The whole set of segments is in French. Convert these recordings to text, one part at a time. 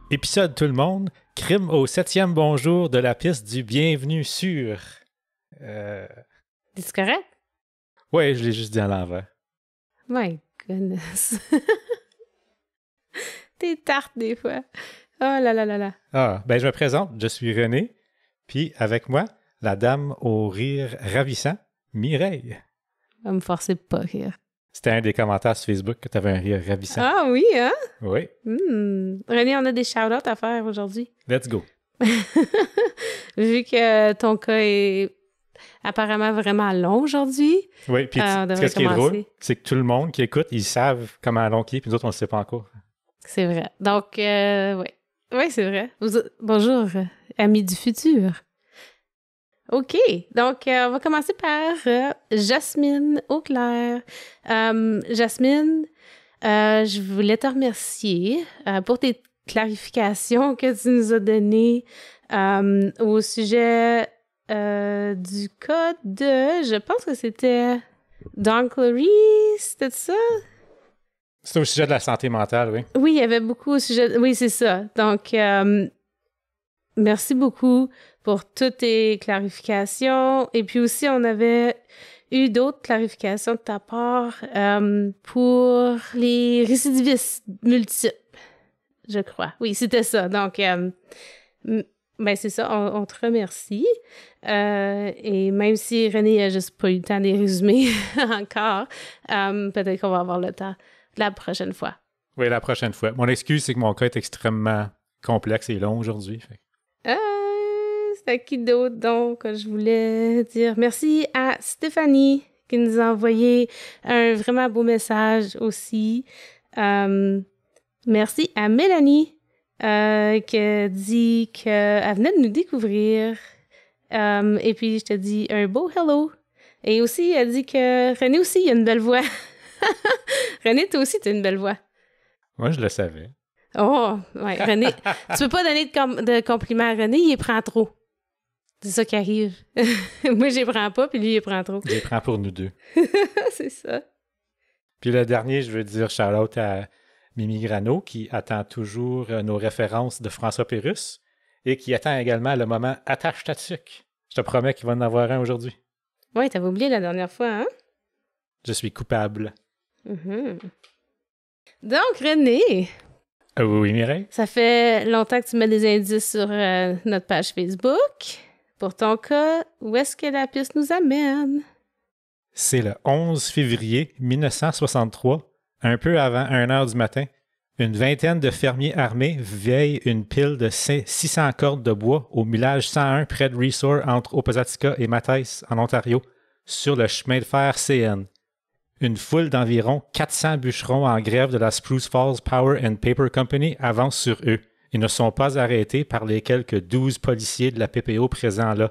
Épisode tout le monde, crime au 7e bonjour de la piste du bienvenue sur... C'est correct? Ouais, je l'ai juste dit à l'envers. My goodness. T'es tarte des fois. Oh là là là là. Ah, ben je me présente, je suis René, puis avec moi, la dame au rire ravissant, Mireille. Va me forcer de pas rire. C'était un des commentaires sur Facebook que tu avais un rire ravissant. Ah oui, hein? Oui. René, on a des shout-outs à faire aujourd'hui. Let's go. Vu que ton cas est apparemment vraiment long aujourd'hui. Oui, puis ce qui est drôle, c'est que tout le monde qui écoute, ils savent comment long il est, puis nous autres, on ne le sait pas encore. C'est vrai. Donc, oui. Oui, c'est vrai. Bonjour, amis du futur. OK. Donc, on va commencer par Jasmine Auclair. Jasmine, je voulais te remercier pour tes clarifications que tu nous as données au sujet du cas de... Je pense que c'était Don Clary, c'était ça? C'est au sujet de la santé mentale, oui. Oui, il y avait beaucoup au sujet... Oui, c'est ça. Donc, merci beaucoup pour toutes tes clarifications. Et puis aussi, on avait eu d'autres clarifications de ta part pour les récidivistes multiples, je crois. Oui, c'était ça. Donc, ben c'est ça, on te remercie. Et même si René n'a juste pas eu le temps de les résumer encore, peut-être qu'on va avoir le temps la prochaine fois. Oui, la prochaine fois. Mon excuse, c'est que mon cas est extrêmement complexe et long aujourd'hui. C'est à qui d'autre, donc, que je voulais dire? Merci à Stéphanie qui nous a envoyé un vraiment beau message aussi. Merci à Mélanie qui dit qu'elle venait de nous découvrir. Et puis, je te dis un beau hello. Et aussi, elle dit que René aussi, il a une belle voix. René, toi aussi, tu as une belle voix. Moi, je le savais. Oh, ouais, René. Tu peux pas donner de compliments à René, il les prend trop. C'est ça qui arrive. Moi, je les prends pas, puis lui, il les prend trop. Je les prends pour nous deux. C'est ça. Puis le dernier, je veux dire shout-out à Mimi Grano, qui attend toujours nos références de François Pérusse et qui attend également le moment Attache ta tuque. Je te promets qu'il va en avoir un aujourd'hui. Oui, t'avais oublié la dernière fois, hein? Je suis coupable. Mm-hmm. Donc, René... Oui, Mireille? Ça fait longtemps que tu mets des indices sur notre page Facebook. Pour ton cas, où est-ce que la piste nous amène? C'est le 11 février 1963, un peu avant 1h du matin. Une vingtaine de fermiers armés veillent une pile de 600 cordes de bois au village 101 près de Resort entre Opposatica et Matthys, en Ontario, sur le chemin de fer CN. Une foule d'environ 400 bûcherons en grève de la Spruce Falls Power and Paper Company avance sur eux et ne sont pas arrêtés par les quelques 12 policiers de la PPO présents là.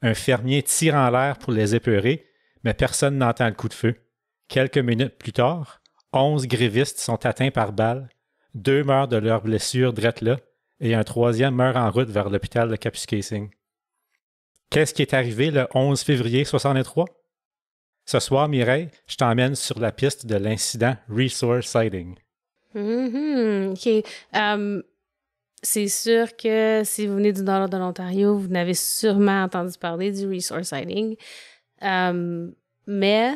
Un fermier tire en l'air pour les épeurer, mais personne n'entend le coup de feu. Quelques minutes plus tard, 11 grévistes sont atteints par balles, 2 meurent de leurs blessures drette là, et un 3e meurt en route vers l'hôpital de Kapuskasing. Qu'est-ce qui est arrivé le 11 février 1963? Ce soir, Mireille, je t'emmène sur la piste de l'incident Resort Sighting. OK. C'est sûr que si vous venez du nord de l'Ontario, vous n'avez sûrement entendu parler du Resort Sighting. Mais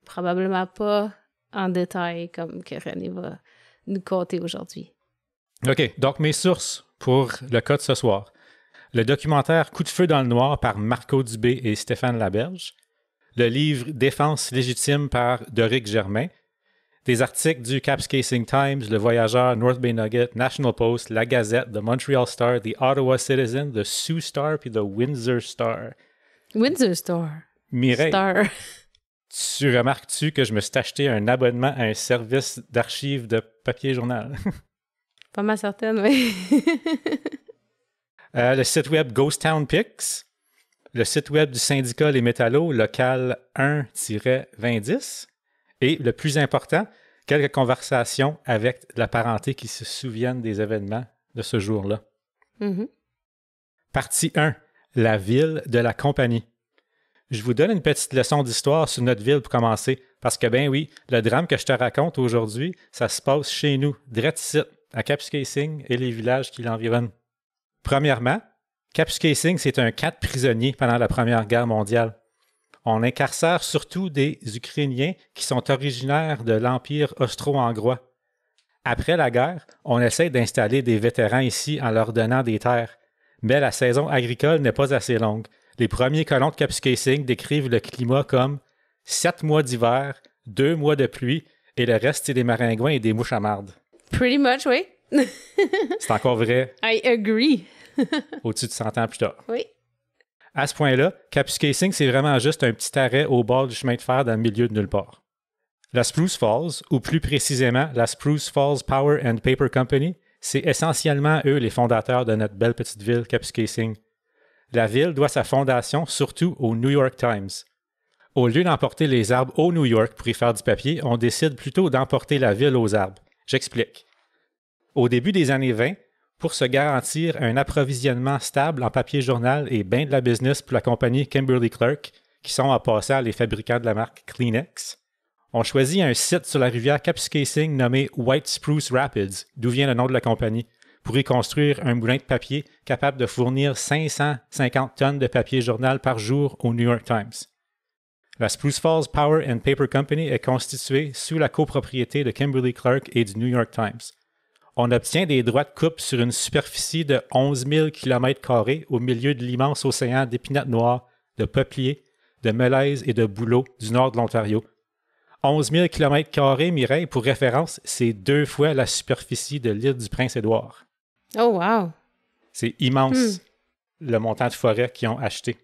probablement pas en détail comme que René va nous conter aujourd'hui. OK, donc mes sources pour le cas de ce soir. Le documentaire Coup de feu dans le noir par Marco Dubé et Stéphane Laberge. Le livre Défense légitime par Doric Germain, des articles du Kapuskasing Times, Le Voyageur, North Bay Nugget, National Post, La Gazette, The Montreal Star, The Ottawa Citizen, The Sioux Star puis The Windsor Star. Windsor Star. Mireille, Star. tu remarques-tu que je me suis acheté un abonnement à un service d'archives de papier journal? Pas mal certaine, oui. Le site web Ghost Town Pics. Le site web du syndicat Les Métallos, local 1-2010. Et le plus important, quelques conversations avec la parenté qui se souviennent des événements de ce jour-là. Mm-hmm. Partie 1. La ville de la compagnie. Je vous donne une petite leçon d'histoire sur notre ville pour commencer, parce que ben oui, le drame que je te raconte aujourd'hui, ça se passe chez nous, direct ici, à Kapuskasing et les villages qui l'environnent. Premièrement, Kapuskasing, c'est un camp de prisonniers pendant la Première Guerre mondiale. On incarcère surtout des Ukrainiens qui sont originaires de l'Empire austro-hongrois. Après la guerre, on essaie d'installer des vétérans ici en leur donnant des terres. Mais la saison agricole n'est pas assez longue. Les premiers colons de Kapuskasing décrivent le climat comme 7 mois d'hiver, 2 mois de pluie, et le reste, c'est des maringouins et des mouches à marde. Pretty much, oui. C'est encore vrai. I agree. Au-dessus de 100 ans plus tard. Oui. À ce point-là, Kapuskasing, c'est vraiment juste un petit arrêt au bord du chemin de fer dans le milieu de nulle part. La Spruce Falls, ou plus précisément la Spruce Falls Power and Paper Company, c'est essentiellement eux les fondateurs de notre belle petite ville Kapuskasing. La ville doit sa fondation surtout au New York Times. Au lieu d'emporter les arbres au New York pour y faire du papier, on décide plutôt d'emporter la ville aux arbres. J'explique. Au début des années 20, pour se garantir un approvisionnement stable en papier journal et bien de la business pour la compagnie Kimberly-Clark, qui sont en passant les fabricants de la marque Kleenex, on choisit un site sur la rivière Kapuskasing nommé White Spruce Rapids, d'où vient le nom de la compagnie, pour y construire un moulin de papier capable de fournir 550 tonnes de papier journal par jour au New York Times. La Spruce Falls Power and Paper Company est constituée sous la copropriété de Kimberly-Clark et du New York Times. On obtient des droits de coupe sur une superficie de 11 000 km² au milieu de l'immense océan d'épinates noires, de peupliers, de mélèzes et de bouleaux du nord de l'Ontario. 11 000 km², Mireille, pour référence, c'est 2 fois la superficie de l'île du Prince-Édouard. Oh, wow! C'est immense, le montant de forêt qu'ils ont acheté.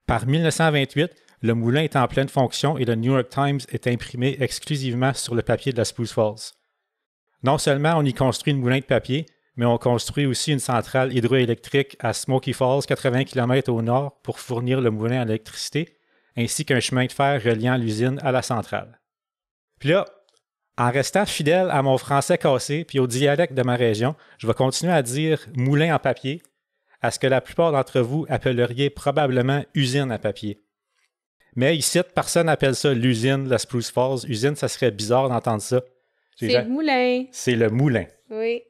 Par 1928, le moulin est en pleine fonction et le New York Times est imprimé exclusivement sur le papier de la Spruce Falls. Non seulement on y construit une moulin de papier, mais on construit aussi une centrale hydroélectrique à Smoky Falls, 80 km au nord, pour fournir le moulin à l'électricité, ainsi qu'un chemin de fer reliant l'usine à la centrale. Puis là, en restant fidèle à mon français cassé puis au dialecte de ma région, je vais continuer à dire moulin en papier, à ce que la plupart d'entre vous appelleriez probablement usine à papier. Mais ici, personne n'appelle ça l'usine de la Spruce Falls. Usine, ça serait bizarre d'entendre ça. C'est le moulin. C'est le moulin. Oui.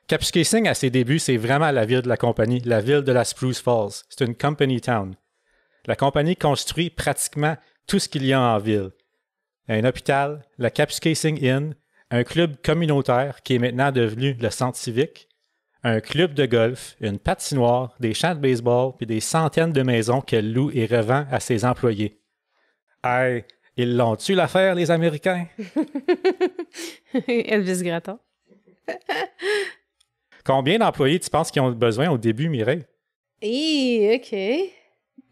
Kapuskasing, à ses débuts, c'est vraiment la ville de la compagnie, la ville de la Spruce Falls. C'est une company town. La compagnie construit pratiquement tout ce qu'il y a en ville. Un hôpital, la Kapuskasing Inn, un club communautaire qui est maintenant devenu le centre civique, un club de golf, une patinoire, des champs de baseball puis des centaines de maisons qu'elle loue et revend à ses employés. Hey, ils l'ont-tu l'affaire, les Américains? Elvis Gratton. Combien d'employés tu penses qu'ils ont besoin au début, Mireille? OK.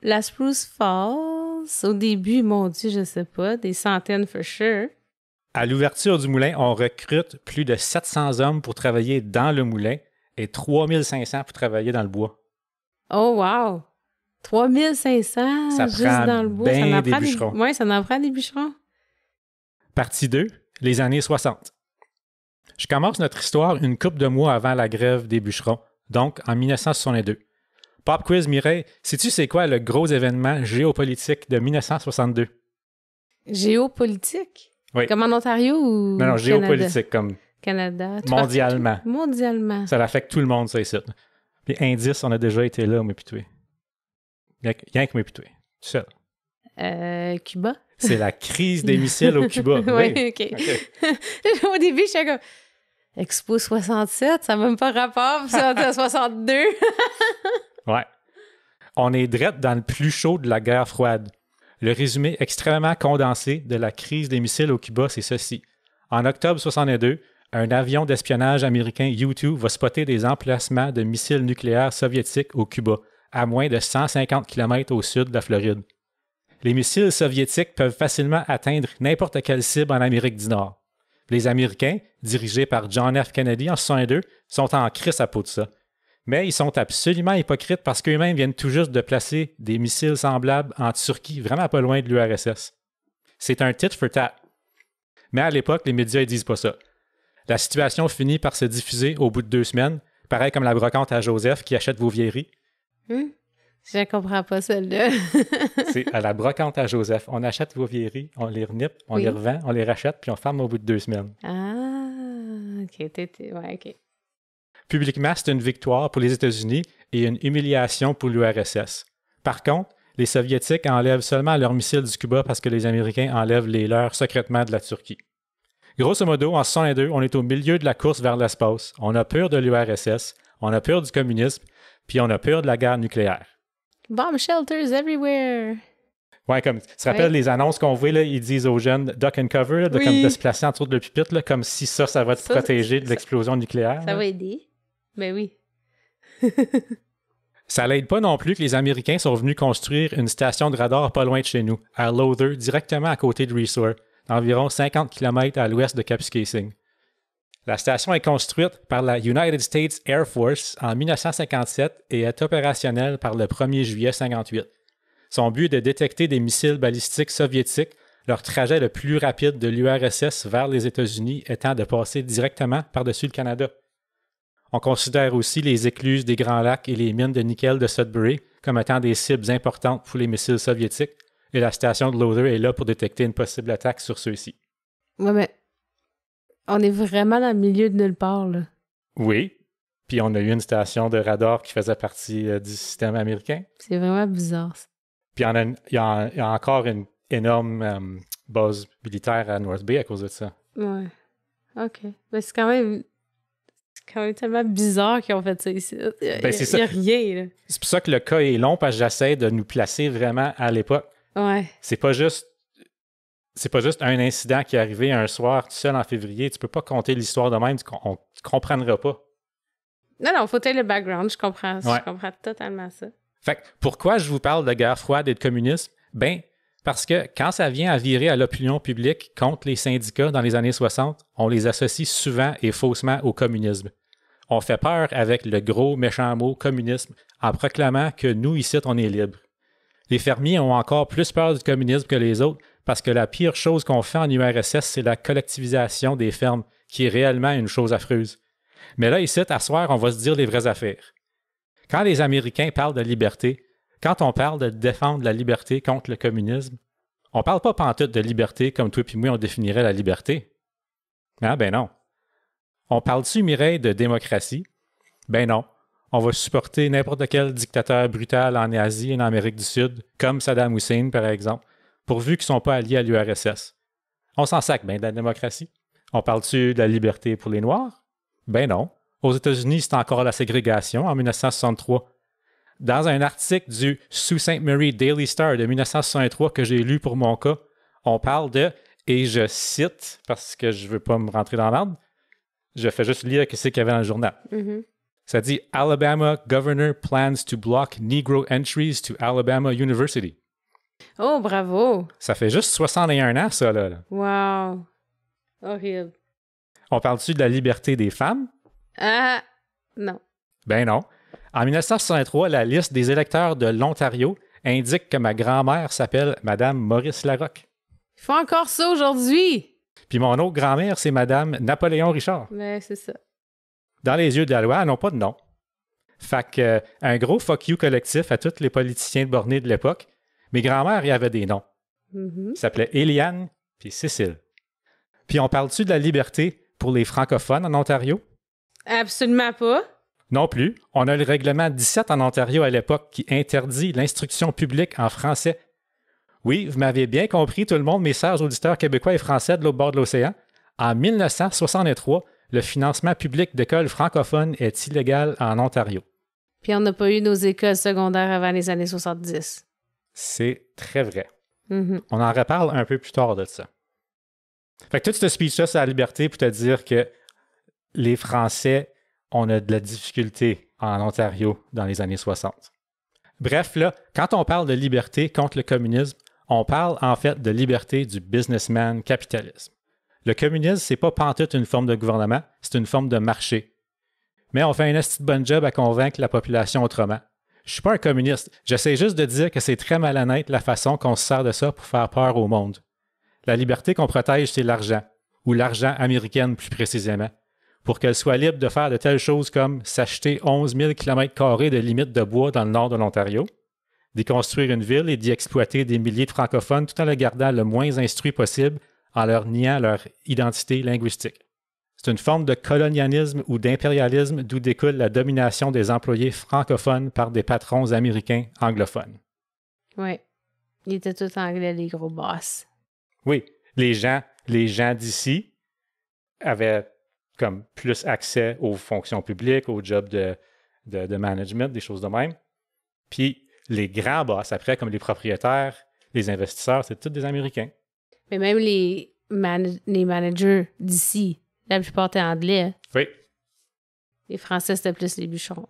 La Spruce Falls, au début, mon Dieu, je sais pas, des centaines for sure. À l'ouverture du moulin, on recrute plus de 700 hommes pour travailler dans le moulin et 3500 pour travailler dans le bois. Oh, wow! 3500 ça juste prend dans le bois. Ben ça en des prend bûcherons. Oui, ça en prend des bûcherons. Partie 2, les années 60. Je commence notre histoire une couple de mois avant la grève des bûcherons, donc en 1962. Pop quiz, Mireille, sais-tu c'est quoi le gros événement géopolitique de 1962? Géopolitique? Oui. Comme en Ontario ou Non, Canada? géopolitique, comme Canada. mondialement. Mondialement. Ça affecte tout le monde, ça, ici. Puis indice, on a déjà été là, mais puis toi. Rien que moi puis toi. Tout seul. Cuba? C'est la crise des missiles au Cuba. Oui, OK. Au début, j'étais comme Expo 67, ça n'a même pas rapport, puis c'est en 62. Ouais. On est direct dans le plus chaud de la guerre froide. Le résumé extrêmement condensé de la crise des missiles au Cuba, c'est ceci. En octobre 62, un avion d'espionnage américain U-2 va spotter des emplacements de missiles nucléaires soviétiques au Cuba, à moins de 150 km au sud de la Floride. Les missiles soviétiques peuvent facilement atteindre n'importe quelle cible en Amérique du Nord. Les Américains, dirigés par John F. Kennedy en 1962, sont en crise à peau de ça. Mais ils sont absolument hypocrites parce qu'eux-mêmes viennent tout juste de placer des missiles semblables en Turquie, vraiment pas loin de l'URSS. C'est un tit for tat. Mais à l'époque, les médias ne disent pas ça. La situation finit par se diffuser au bout de 2 semaines, pareil comme la brocante à Joseph qui achète vos vieilleries. Je comprends pas celle-là. C'est à la brocante à Joseph. On achète vos vieilleries, on les renipe, on les revend, on les rachète, puis on ferme au bout de 2 semaines. Ah, Ouais, OK. Publiquement, c'est une victoire pour les États-Unis et une humiliation pour l'URSS. Par contre, les Soviétiques enlèvent seulement leurs missiles du Cuba parce que les Américains enlèvent les leurs secrètement de la Turquie. Grosso modo, en 1962, on est au milieu de la course vers l'espace. On a peur de l'URSS, on a peur du communisme, puis on a peur de la guerre nucléaire. Bomb shelters everywhere! Ouais, comme tu te rappelles les annonces qu'on voit, là, ils disent aux jeunes duck and cover, là, comme de se placer en dessous de le pupitre, là, comme si ça va te protéger de l'explosion nucléaire. Ça va aider. Ben oui. Ça l'aide pas non plus que les Américains sont venus construire une station de radar pas loin de chez nous, à Lowther, directement à côté de Resor, environ 50 km à l'ouest de Kapuskasing. La station est construite par la United States Air Force en 1957 et est opérationnelle par le 1er juillet 1958. Son but est de détecter des missiles balistiques soviétiques, leur trajet le plus rapide de l'URSS vers les États-Unis étant de passer directement par-dessus le Canada. On considère aussi les écluses des Grands Lacs et les mines de nickel de Sudbury comme étant des cibles importantes pour les missiles soviétiques, et la station de Lowther est là pour détecter une possible attaque sur ceux-ci. Ouais, mais on est vraiment dans le milieu de nulle part, là. Oui, puis on a eu une station de radar qui faisait partie du système américain. C'est vraiment bizarre, ça. Puis il y a encore une énorme base militaire à North Bay à cause de ça. Ouais. OK. Mais c'est quand même tellement bizarre qu'ils ont fait ça ici. Il y a rien, là. C'est pour ça que le cas est long, parce que j'essaie de nous placer vraiment à l'époque. Ouais. C'est pas juste un incident qui est arrivé un soir tout seul en février. Tu peux pas compter l'histoire de même, tu comprendras pas. Non, faut être le background, je comprends. Ouais. Je comprends totalement ça. Fait que pourquoi je vous parle de guerre froide et de communisme? Ben, parce que quand ça vient à virer à l'opinion publique contre les syndicats dans les années 60, on les associe souvent et faussement au communisme. On fait peur avec le gros méchant mot communisme en proclamant que nous, ici, on est libres. Les fermiers ont encore plus peur du communisme que les autres parce que la pire chose qu'on fait en URSS, c'est la collectivisation des fermes, qui est réellement une chose affreuse. Mais là, ici, à soir, on va se dire les vraies affaires. Quand les Américains parlent de liberté, quand on parle de défendre la liberté contre le communisme, on parle pas pantoute de liberté comme toi et moi on définirait la liberté. Ah ben non. On parle-tu, Mireille, de démocratie? Ben non. On va supporter n'importe quel dictateur brutal en Asie et en Amérique du Sud, comme Saddam Hussein, par exemple, pourvu qu'ils ne sont pas alliés à l'URSS. On s'en sac bien de la démocratie. On parle-tu de la liberté pour les Noirs? Ben non. Aux États-Unis, c'est encore la ségrégation en 1963. Dans un article du Sault Ste. Marie Daily Star de 1963 que j'ai lu pour mon cas, on parle de, et je cite, parce que je ne veux pas me rentrer dans l'ordre, je fais juste lire ce qu'il y avait dans le journal. Mm-hmm. Ça dit « Alabama governor plans to block Negro entries to Alabama University ». Oh, bravo! Ça fait juste 61 ans, ça, là. Wow! Horrible. On parle-tu de la liberté des femmes? Ah! Non. Ben non. En 1963, la liste des électeurs de l'Ontario indique que ma grand-mère s'appelle Madame Maurice Larocque. Ils font encore ça aujourd'hui! Puis mon autre grand-mère, c'est Madame Napoléon Richard. Mais c'est ça. Dans les yeux de la loi, elles n'ont pas de nom. Fait que, un gros fuck you collectif à tous les politiciens de bornés de l'époque. Mes grand-mères, il y avait des noms. Mm-hmm. Ils s'appelaient Eliane puis Cécile. Puis on parle-tu de la liberté pour les francophones en Ontario? Absolument pas. Non plus. On a le règlement 17 en Ontario à l'époque qui interdit l'instruction publique en français. Oui, vous m'avez bien compris, tout le monde, mes chers auditeurs québécois et français de l'autre bord de l'océan. En 1963, le financement public d'écoles francophones est illégal en Ontario. Puis on n'a pas eu nos écoles secondaires avant les années 70. C'est très vrai. Mm-hmm. On en reparle un peu plus tard de ça. Fait que tout ce speech-là, c'est la liberté pour te dire que les Français, on a de la difficulté en Ontario dans les années 60. Bref, là, quand on parle de liberté contre le communisme, on parle en fait de liberté du businessman capitalisme. Le communisme, c'est pas pantoute une forme de gouvernement, c'est une forme de marché. Mais on fait un esti de bon job à convaincre la population autrement. Je suis pas un communiste, j'essaie juste de dire que c'est très malhonnête la façon qu'on se sert de ça pour faire peur au monde. La liberté qu'on protège, c'est l'argent, ou l'argent américaine plus précisément, pour qu'elle soit libre de faire de telles choses comme s'acheter 11 000 km² de limites de bois dans le nord de l'Ontario, d'y construire une ville et d'y exploiter des milliers de francophones tout en le gardant le moins instruit possible en leur niant leur identité linguistique. C'est une forme de colonialisme ou d'impérialisme d'où découle la domination des employés francophones par des patrons américains anglophones. Oui. Ils étaient tous anglais, les gros boss. Oui, les gens d'ici avaient comme plus accès aux fonctions publiques, aux jobs de management, des choses de même. Puis les grands boss, après, comme les propriétaires, les investisseurs, c'est tous des Américains. Mais même les managers d'ici, la plupart étaient anglais. Oui. Les Français, c'était plus les bûcherons.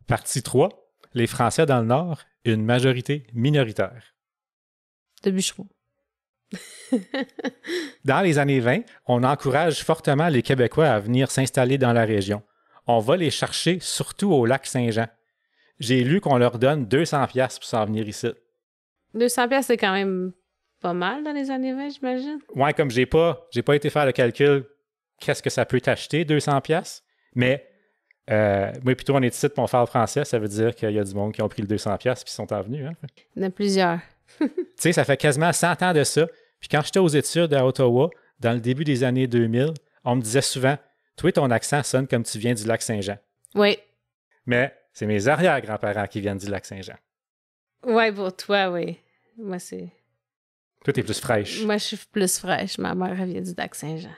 Partie 3. Les Français dans le Nord, une majorité minoritaire. De bûcherons. Dans les années 20, on encourage fortement les Québécois à venir s'installer dans la région. On va les chercher surtout au lac Saint-Jean. J'ai lu qu'on leur donne 200$ pour s'en venir ici. 200$, c'est quand même pas mal dans les années 20, j'imagine. Ouais, comme j'ai pas été faire le calcul, qu'est-ce que ça peut t'acheter, 200$? Mais moi, plutôt, on est ici pour faire le français, ça veut dire qu'il y a du monde qui ont pris le 200$ puis sont en venus. Hein? Il y en a plusieurs. Tu sais, ça fait quasiment 100 ans de ça. Puis quand j'étais aux études à Ottawa, dans le début des années 2000, on me disait souvent « Toi, ton accent sonne comme tu viens du lac Saint-Jean. » Oui. Mais c'est mes arrière-grands-parents qui viennent du lac Saint-Jean. Oui, pour toi, oui. Moi, c'est... Toi, t'es plus fraîche. Moi, je suis plus fraîche. Ma mère, elle vient du lac Saint-Jean.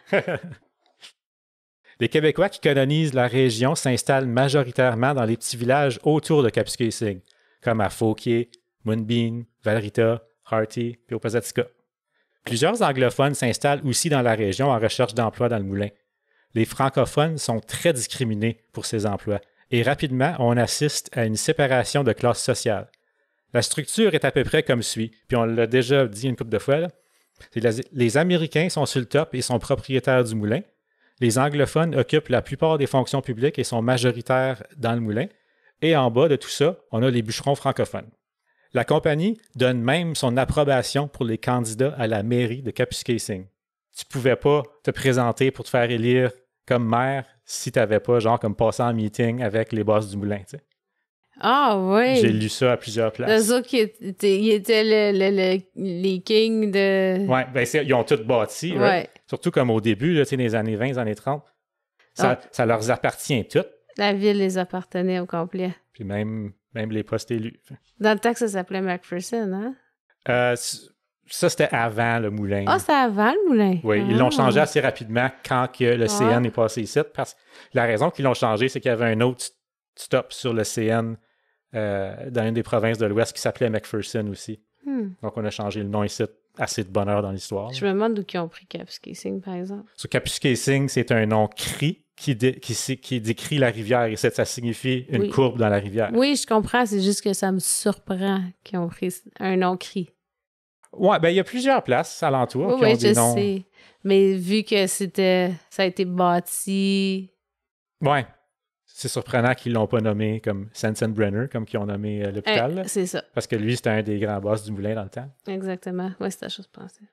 Les Québécois qui colonisent la région s'installent majoritairement dans les petits villages autour de Kapuskasing, comme à Fauquier, Moonbeam, Valrita, Harty et Opazatska. Plusieurs anglophones s'installent aussi dans la région en recherche d'emploi dans le moulin. Les francophones sont très discriminés pour ces emplois et rapidement, on assiste à une séparation de classes sociales. La structure est à peu près comme suit, puis on l'a déjà dit une couple de fois. Là. Les Américains sont sur le top et sont propriétaires du moulin. Les anglophones occupent la plupart des fonctions publiques et sont majoritaires dans le moulin. Et en bas de tout ça, on a les bûcherons francophones. La compagnie donne même son approbation pour les candidats à la mairie de Kapuskasing. Tu pouvais pas te présenter pour te faire élire comme maire si tu n'avais pas, genre, comme passé en meeting avec les boss du moulin, tu sais. Ah oui! J'ai lu ça à plusieurs places. Les autres qui étaient les kings de... Oui, bien, ils ont tout bâti, Ouais. right? Surtout comme au début, là, tu sais, des années 20, des années 30. Ça leur appartient tout. La ville les appartenait au complet. Puis même les postes élus. Dans le temps que ça s'appelait McPherson, hein? Ça, c'était avant le moulin. Ah, c'était avant le moulin? Oui, ils l'ont changé assez rapidement quand que le CN est passé ici. Parce que la raison qu'ils l'ont changé, c'est qu'il y avait un autre stop sur le CN dans une des provinces de l'Ouest qui s'appelait McPherson aussi. Donc, on a changé le nom ici. Assez de bonheur dans l'histoire. Je me demande d'où ils ont pris Kapuskasing, par exemple. So, Kapuskasing, c'est un nom cri qui décrit la rivière. Et ça signifie une courbe dans la rivière. Oui, je comprends. C'est juste que ça me surprend qu'ils ont pris un nom cri. Oui, bien, il y a plusieurs places alentour qui ont des noms. Oui, je sais. Mais vu que ça a été bâti... Oui. C'est surprenant qu'ils ne l'ont pas nommé comme Sensenbrenner, comme qu'ils ont nommé l'hôpital. C'est ça. Parce que lui, c'était un des grands boss du moulin dans le temps. Exactement. Oui, c'est la chose pensée.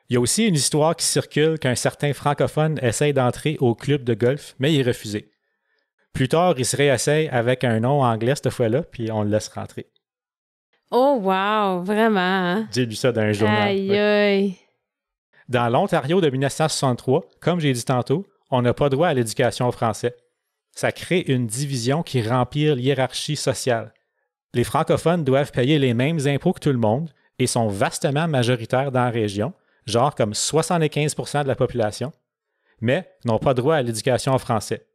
Il y a aussi une histoire qui circule qu'un certain francophone essaye d'entrer au club de golf, mais il est refusé. Plus tard, il se réessaye avec un nom anglais cette fois-là, puis on le laisse rentrer. Oh, wow! Vraiment, hein? J'ai lu ça dans un journal. Aïe, aïe! Dans l'Ontario de 1963, comme j'ai dit tantôt, on n'a pas droit à l'éducation en français. Ça crée une division qui remplit l'hiérarchie sociale. Les francophones doivent payer les mêmes impôts que tout le monde et sont vastement majoritaires dans la région, genre comme 75% de la population, mais n'ont pas droit à l'éducation en français.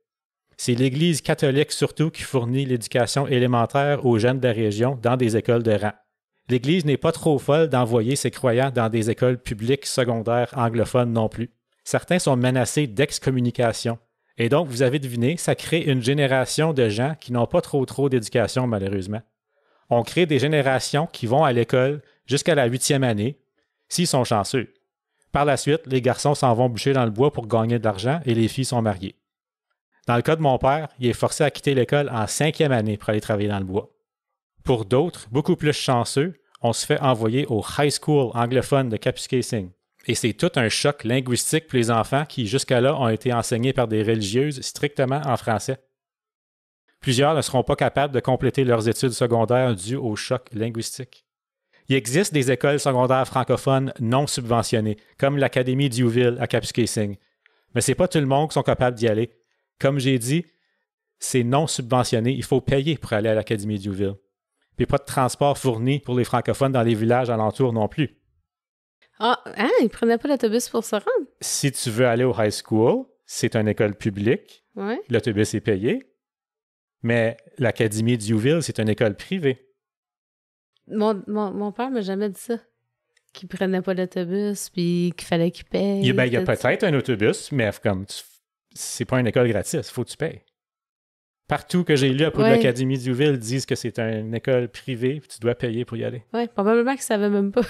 C'est l'Église catholique surtout qui fournit l'éducation élémentaire aux jeunes de la région dans des écoles de rang. L'Église n'est pas trop folle d'envoyer ses croyants dans des écoles publiques secondaires anglophones non plus. Certains sont menacés d'excommunication. Et donc, vous avez deviné, ça crée une génération de gens qui n'ont pas trop d'éducation, malheureusement. On crée des générations qui vont à l'école jusqu'à la 8e année, s'ils sont chanceux. Par la suite, les garçons s'en vont bûcher dans le bois pour gagner de l'argent et les filles sont mariées. Dans le cas de mon père, il est forcé à quitter l'école en 5e année pour aller travailler dans le bois. Pour d'autres, beaucoup plus chanceux, on se fait envoyer au high school anglophone de Kapuskasing. Et c'est tout un choc linguistique pour les enfants qui, jusqu'à là, ont été enseignés par des religieuses strictement en français. Plusieurs ne seront pas capables de compléter leurs études secondaires dues au choc linguistique. Il existe des écoles secondaires francophones non subventionnées, comme l'Académie Diouville à Kapuskasing. Mais c'est pas tout le monde qui sont capables d'y aller. Comme j'ai dit, c'est non subventionné. Il faut payer pour aller à l'Académie Dewville. Puis pas de transport fourni pour les francophones dans les villages alentours non plus. Ah, hein? Ils prenaient pas l'autobus pour se rendre? Si tu veux aller au high school, c'est une école publique. Ouais. L'autobus est payé. Mais l'Académie Dewville, c'est une école privée. Mon père m'a jamais dit ça. Qu'il prenait pas l'autobus, puis qu'il fallait qu'il paye. Il y a peut-être un autobus, mais comme c'est pas une école gratis, il faut que tu payes. Partout que j'ai lu à propos de l'Académie Dewville disent que c'est une école privée, puis tu dois payer pour y aller. Oui, probablement qu'ils ne savaient même pas.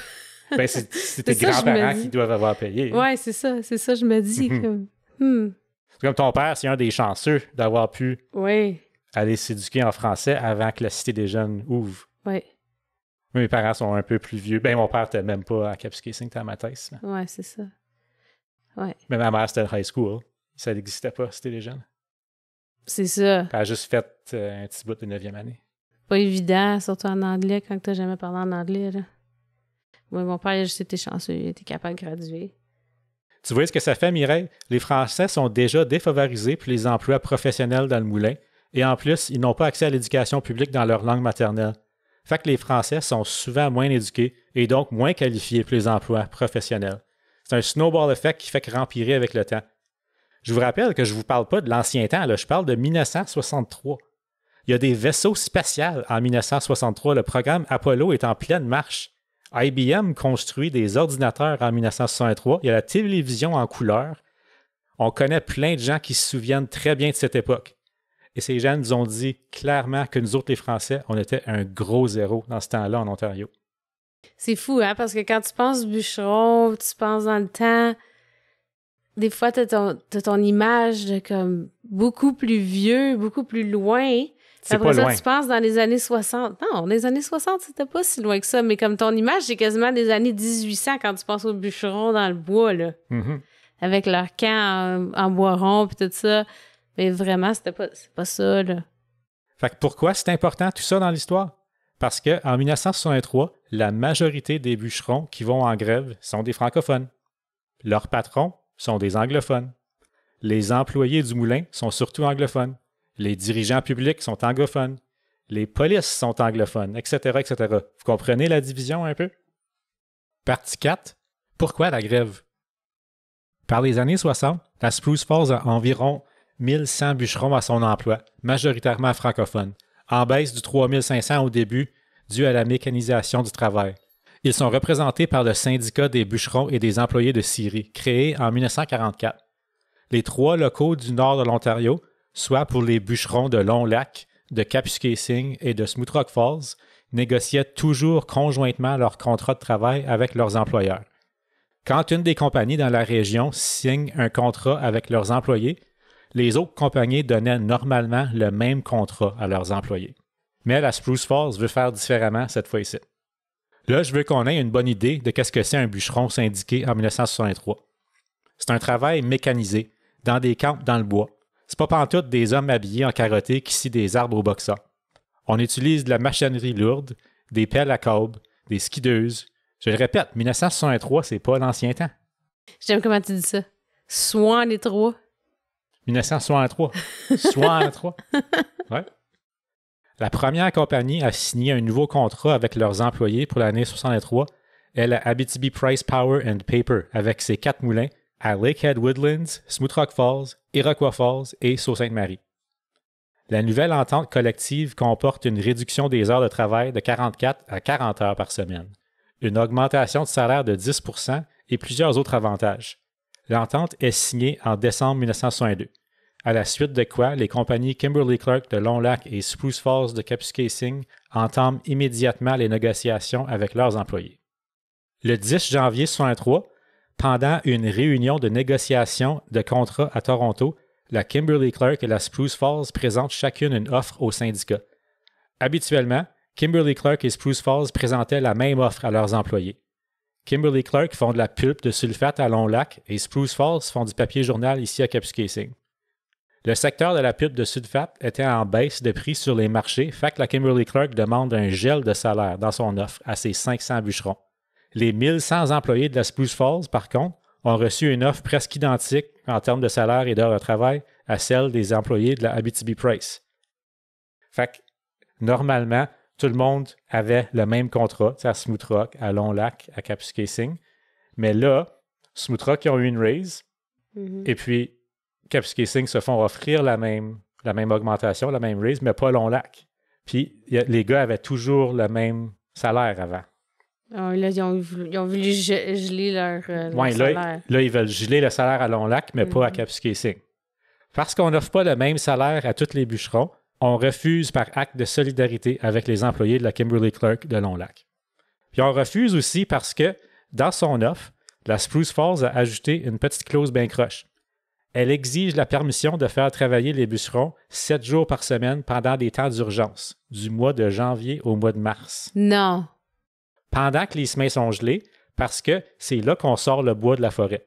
Ben, c'est tes grands-parents qui doivent avoir payé. Oui, c'est ça, je me dis. C'est comme ton père, c'est un des chanceux d'avoir pu Oui. aller s'éduquer en français avant que la Cité des Jeunes ouvre. Oui. Mes parents sont un peu plus vieux. Ben, mon père n'était même pas à Kapuskasing, t'es à ma thèse. Oui, c'est ça. Ouais. Mais ma mère, c'était le high school. Ça n'existait pas, Cité des Jeunes. C'est ça. Elle a juste fait un petit bout de 9e année. Pas évident, surtout en anglais, quand tu n'as jamais parlé en anglais. Là. Oui, mon père, il a juste été chanceux. Il était capable de graduer. Tu vois ce que ça fait, Mireille? Les Français sont déjà défavorisés pour les emplois professionnels dans le moulin. Et en plus, ils n'ont pas accès à l'éducation publique dans leur langue maternelle. Fait que les Français sont souvent moins éduqués et donc moins qualifiés pour les emplois professionnels. C'est un snowball effect qui fait que empirer avec le temps. Je vous rappelle que je ne vous parle pas de l'ancien temps, là, je parle de 1963. Il y a des vaisseaux spatials en 1963. Le programme Apollo est en pleine marche. IBM construit des ordinateurs en 1963. Il y a la télévision en couleur. On connaît plein de gens qui se souviennent très bien de cette époque. Et ces gens nous ont dit clairement que nous autres, les Français, on était un gros zéro dans ce temps-là en Ontario. C'est fou, hein? Parce que quand tu penses bûcheron, tu penses dans le temps... Des fois, t'as ton image de comme beaucoup plus vieux, beaucoup plus loin. C'est pas loin. Tu penses dans les années 60. Non, les années 60, c'était pas si loin que ça. Mais comme ton image, c'est quasiment des années 1800 quand tu penses aux bûcherons dans le bois, là. Mm-hmm. Avec leur camp en bois rond puis tout ça. Mais vraiment, c'est pas ça, là. Fait que pourquoi c'est important tout ça dans l'histoire? Parce qu'en 1963, la majorité des bûcherons qui vont en grève sont des francophones. Leurs patrons sont des anglophones. Les employés du moulin sont surtout anglophones. Les dirigeants publics sont anglophones. Les polices sont anglophones, etc., etc. Vous comprenez la division un peu? Partie 4. Pourquoi la grève? Par les années 60, la Spruce Falls a environ 1100 bûcherons à son emploi, majoritairement francophones, en baisse du 3500 au début, dû à la mécanisation du travail. Ils sont représentés par le syndicat des bûcherons et des employés de scierie, créé en 1944. Les 3 locaux du nord de l'Ontario, soit pour les bûcherons de Long Lac, de Kapuskasing et de Smooth Rock Falls, négociaient toujours conjointement leur contrat de travail avec leurs employeurs. Quand une des compagnies dans la région signe un contrat avec leurs employés, les autres compagnies donnaient normalement le même contrat à leurs employés. Mais la Spruce Falls veut faire différemment cette fois-ci. Là, je veux qu'on ait une bonne idée de qu'est-ce que c'est un bûcheron syndiqué en 1963. C'est un travail mécanisé, dans des camps dans le bois. C'est pas pantoute des hommes habillés en carotté qui scient des arbres au boxa. On utilise de la machinerie lourde, des pelles à courbe, des skideuses. Je le répète, 1963, c'est pas l'ancien temps. J'aime comment tu dis ça. Soin les 3. 1963. 63. Ouais. La première compagnie a signé un nouveau contrat avec leurs employés pour l'année 63 est la Abitibi Price Power and Paper avec ses 4 moulins à Lakehead Woodlands, Smooth Rock Falls, Iroquois Falls et Sault-Sainte-Marie. La nouvelle entente collective comporte une réduction des heures de travail de 44 à 40 heures par semaine, une augmentation de salaire de 10 % et plusieurs autres avantages. L'entente est signée en décembre 1962. À la suite de quoi, les compagnies Kimberly-Clark de Long Lac et Spruce Falls de Kapuskasing entament immédiatement les négociations avec leurs employés. Le 10 janvier 1963, pendant une réunion de négociation de contrats à Toronto, la Kimberly-Clark et la Spruce Falls présentent chacune une offre au syndicat. Habituellement, Kimberly-Clark et Spruce Falls présentaient la même offre à leurs employés. Kimberly-Clark font de la pulpe de sulfate à Long Lac et Spruce Falls font du papier journal ici à Kapuskasing. Le secteur de la pulpe de sulfate était en baisse de prix sur les marchés, fait que la Kimberly-Clark demande un gel de salaire dans son offre à ses 500 bûcherons. Les 1100 employés de la Spruce Falls, par contre, ont reçu une offre presque identique en termes de salaire et d'heures de travail à celles des employés de la Abitibi-Price. Fait que, normalement, tout le monde avait le même contrat, à Smooth Rock, à Long Lac, à Kapuskasing. Mais là, Smooth Rock, ils ont eu une raise, et puis Kapuskasing se font offrir la même augmentation, la même raise, mais pas Long Lac. Puis les gars avaient toujours le même salaire avant. Oh, là, ils ont voulu geler leur salaire. Là, ils veulent geler le salaire à Long Lac, mais pas à Kapuskasing. Parce qu'on n'offre pas le même salaire à tous les bûcherons, on refuse par acte de solidarité avec les employés de la Kimberly-Clark de Long Lac. Puis on refuse aussi parce que, dans son offre, la Spruce Falls a ajouté une petite clause bien croche. Elle exige la permission de faire travailler les bûcherons 7 jours par semaine pendant des temps d'urgence, du mois de janvier au mois de mars. Non. Pendant que les semins sont gelés, parce que c'est là qu'on sort le bois de la forêt.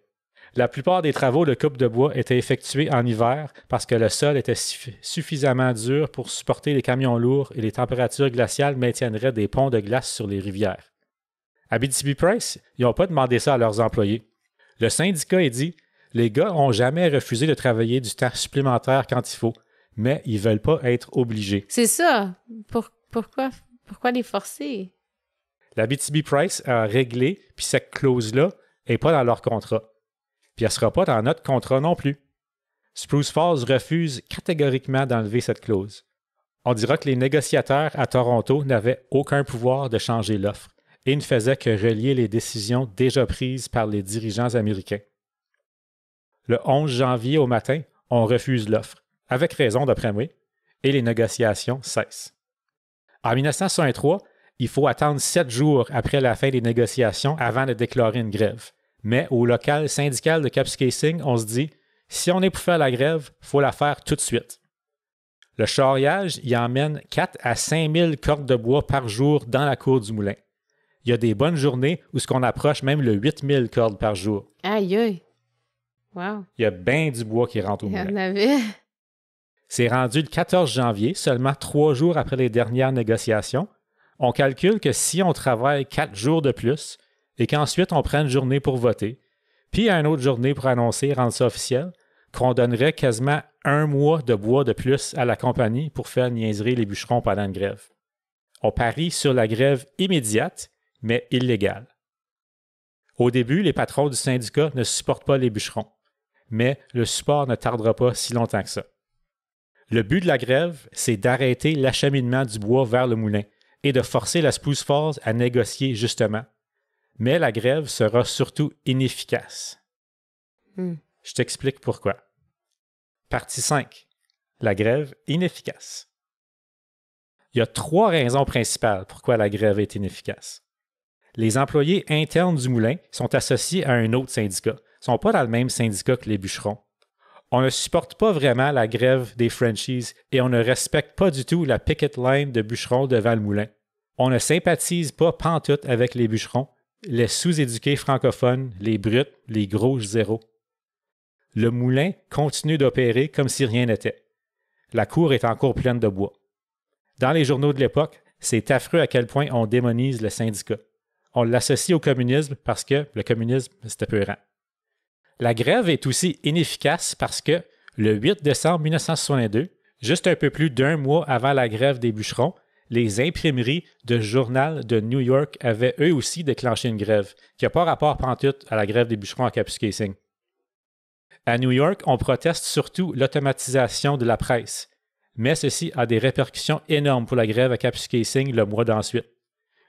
La plupart des travaux de coupe de bois étaient effectués en hiver parce que le sol était suffisamment dur pour supporter les camions lourds et les températures glaciales maintiendraient des ponts de glace sur les rivières. À Abitibi-Price, ils n'ont pas demandé ça à leurs employés. Le syndicat a dit « Les gars n'ont jamais refusé de travailler du temps supplémentaire quand il faut, mais ils ne veulent pas être obligés. » C'est ça. Pourquoi les forcer? La Abitibi-Price a réglé, puis cette clause-là n'est pas dans leur contrat. Puis elle ne sera pas dans notre contrat non plus. Spruce Falls refuse catégoriquement d'enlever cette clause. On dira que les négociateurs à Toronto n'avaient aucun pouvoir de changer l'offre et ne faisaient que relier les décisions déjà prises par les dirigeants américains. Le 11 janvier au matin, on refuse l'offre, avec raison d'après moi, et les négociations cessent. En 1963, il faut attendre 7 jours après la fin des négociations avant de déclarer une grève. Mais au local syndical de Kapuskasing, on se dit, si on est pour faire la grève, il faut la faire tout de suite. Le charriage y emmène 4 à 5 000 cordes de bois par jour dans la cour du moulin. Il y a des bonnes journées où on approche même le 8 000 cordes par jour. Aïe, aïe. Wow. Il y a bien du bois qui rentre au moulin. Il y en avait. C'est rendu le 14 janvier, seulement 3 jours après les dernières négociations. On calcule que si on travaille 4 jours de plus, et qu'ensuite on prend une journée pour voter, puis une autre journée pour annoncer, rendre ça officiel, qu'on donnerait quasiment 1 mois de bois de plus à la compagnie pour faire niaiserie les bûcherons pendant une grève. On parie sur la grève immédiate, mais illégale. Au début, les patrons du syndicat ne supportent pas les bûcherons, mais le support ne tardera pas si longtemps que ça. Le but de la grève, c'est d'arrêter l'acheminement du bois vers le moulin et de forcer la Spruce Falls à négocier justement. Mais la grève sera surtout inefficace. Je t'explique pourquoi. Partie 5. La grève inefficace. Il y a 3 raisons principales pourquoi la grève est inefficace. Les employés internes du moulin sont associés à un autre syndicat. Ils ne sont pas dans le même syndicat que les bûcherons. On ne supporte pas vraiment la grève des Frenchies et on ne respecte pas du tout la picket line de bûcherons devant le moulin. On ne sympathise pas pantoute avec les bûcherons, les sous-éduqués francophones, les brutes, les gros zéros. Le moulin continue d'opérer comme si rien n'était. La cour est encore pleine de bois. Dans les journaux de l'époque, c'est affreux à quel point on démonise le syndicat. On l'associe au communisme parce que le communisme, c'était peurant. La grève est aussi inefficace parce que le 8 décembre 1962, juste un peu plus d'1 mois avant la grève des bûcherons, les imprimeries de journal de New York avaient eux aussi déclenché une grève, qui n'a pas rapport pantoute à la grève des bûcherons à Kapuskasing. À New York, on proteste surtout l'automatisation de la presse, mais ceci a des répercussions énormes pour la grève à Kapuskasing le mois d'ensuite.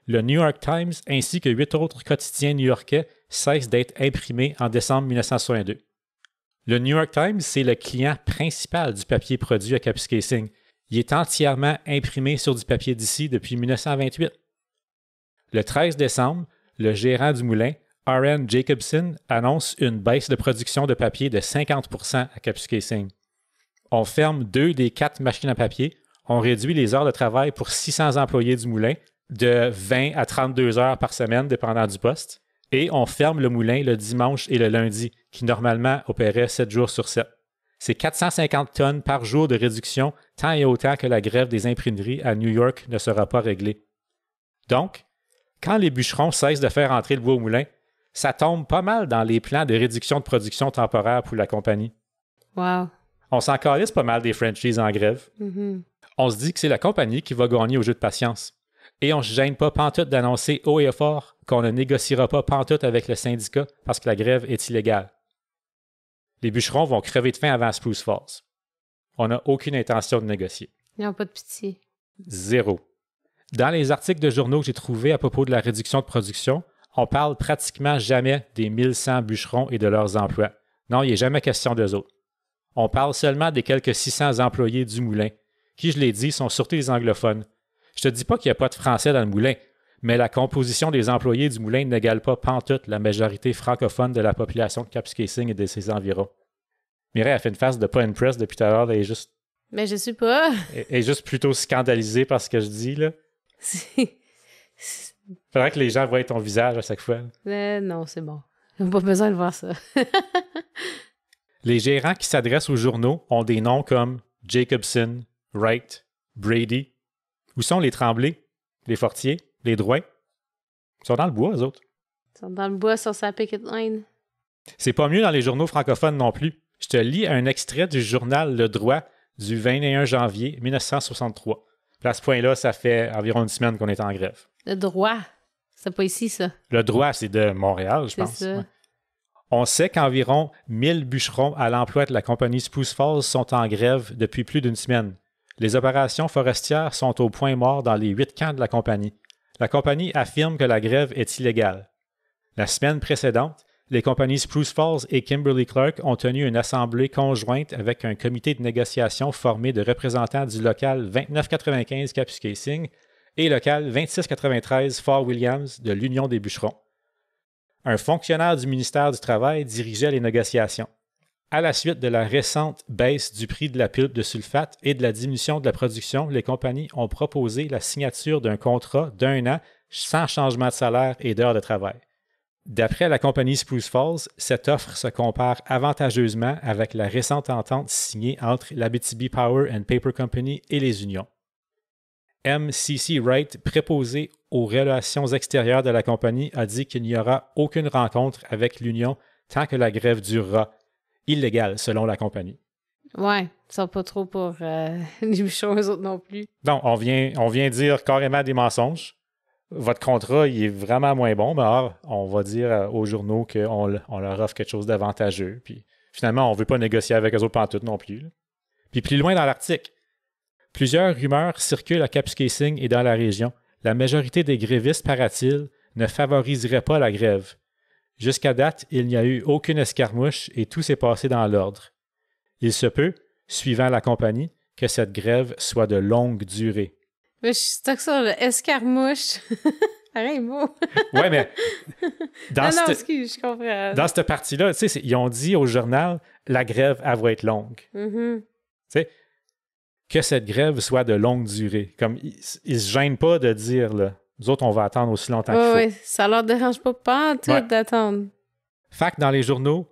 Le New York Times ainsi que 8 autres quotidiens new-yorkais cessent d'être imprimés en décembre 1962. Le New York Times, c'est le client principal du papier produit à Kapuskasing. Il est entièrement imprimé sur du papier d'ici depuis 1928. Le 13 décembre, le gérant du moulin, R.N. Jacobson, annonce une baisse de production de papier de 50% à Kapuskasing. On ferme 2 des 4 machines à papier, on réduit les heures de travail pour 600 employés du moulin de 20 à 32 heures par semaine, dépendant du poste, et on ferme le moulin le dimanche et le lundi, qui normalement opérait 7 jours sur 7. C'est 450 tonnes par jour de réduction, tant et autant que la grève des imprimeries à New York ne sera pas réglée. Donc, quand les bûcherons cessent de faire entrer le bois au moulin, ça tombe pas mal dans les plans de réduction de production temporaire pour la compagnie. Wow. On s'en calisse pas mal des franchises en grève. Mhm. On se dit que c'est la compagnie qui va gagner au jeu de patience. Et on ne se gêne pas pantoute d'annoncer haut et fort qu'on ne négociera pas pantoute avec le syndicat parce que la grève est illégale. Les bûcherons vont crever de faim avant Spruce Falls. On n'a aucune intention de négocier. Ils n'ont pas de pitié. Zéro. Dans les articles de journaux que j'ai trouvés à propos de la réduction de production, on parle pratiquement jamais des 1100 bûcherons et de leurs emplois. Non, il n'est jamais question d'eux autres. On parle seulement des quelques 600 employés du moulin, qui, je l'ai dit, sont surtout les anglophones. Je te dis pas qu'il n'y a pas de français dans le moulin, mais la composition des employés du moulin n'égale pas pantoute la majorité francophone de la population de Kapuskasing et de ses environs. Mireille a fait une face de pas impressed depuis tout à l'heure, elle est juste... Mais je sais pas. Elle est juste plutôt scandalisée par ce que je dis, là. Faudrait que les gens voient ton visage à chaque fois. Non, c'est bon. Ils n'ont pas besoin de voir ça. Les gérants qui s'adressent aux journaux ont des noms comme Jacobson, Wright, Brady. Où sont les Tremblay, les Fortier, les Drouin? Ils sont dans le bois, eux autres. Ils sont dans le bois sur sa picket line. C'est pas mieux dans les journaux francophones non plus. Je te lis un extrait du journal Le Droit du 21 janvier 1963. Puis à ce point-là, ça fait environ une semaine qu'on est en grève. Le droit. C'est pas ici, ça. Le Droit, c'est de Montréal, je pense. C'est ça. Ouais. On sait qu'environ 1000 bûcherons à l'emploi de la compagnie Spruce Falls sont en grève depuis plus d'une semaine. Les opérations forestières sont au point mort dans les 8 camps de la compagnie. La compagnie affirme que la grève est illégale. La semaine précédente, les compagnies Spruce Falls et Kimberly-Clark ont tenu une assemblée conjointe avec un comité de négociation formé de représentants du local 2995 Kapuskasing et local 2693 Fort Williams de l'Union des bûcherons. Un fonctionnaire du ministère du Travail dirigeait les négociations. À la suite de la récente baisse du prix de la pulpe de sulfate et de la diminution de la production, les compagnies ont proposé la signature d'un contrat d'1 an sans changement de salaire et d'heures de travail. D'après la compagnie Spruce Falls, cette offre se compare avantageusement avec la récente entente signée entre l'Abitibi Power and Paper Company et les unions. M.C.C. Wright, préposé aux relations extérieures de la compagnie, a dit qu'il n'y aura aucune rencontre avec l'union tant que la grève durera. Illégale, selon la compagnie. Ouais, ils sont pas trop pour les bûcherons, eux autres non plus. Donc, on vient dire carrément des mensonges. Votre contrat, il est vraiment moins bon, mais alors, on va dire aux journaux qu'on leur offre quelque chose d'avantageux. Puis finalement, on ne veut pas négocier avec eux autres pantoute non plus. Là. Puis plus loin dans l'article, plusieurs rumeurs circulent à Kapuskasing et dans la région. La majorité des grévistes, paraît-il, ne favoriseraient pas la grève. Jusqu'à date, il n'y a eu aucune escarmouche et tout s'est passé dans l'ordre. Il se peut, suivant la compagnie, que cette grève soit de longue durée. Mais je suis stuck sur le escarmouche. Pareil mot. Ouais, mais dans excuse, je comprends. Dans cette partie-là, tu sais, ils ont dit au journal, la grève, elle va être longue. Mm-hmm. Tu sais, que cette grève soit de longue durée. Comme, ils se gênent pas de dire, là, nous autres, on va attendre aussi longtemps qu'il faut. Oui, ça leur dérange pas d'attendre. Fait que dans les journaux,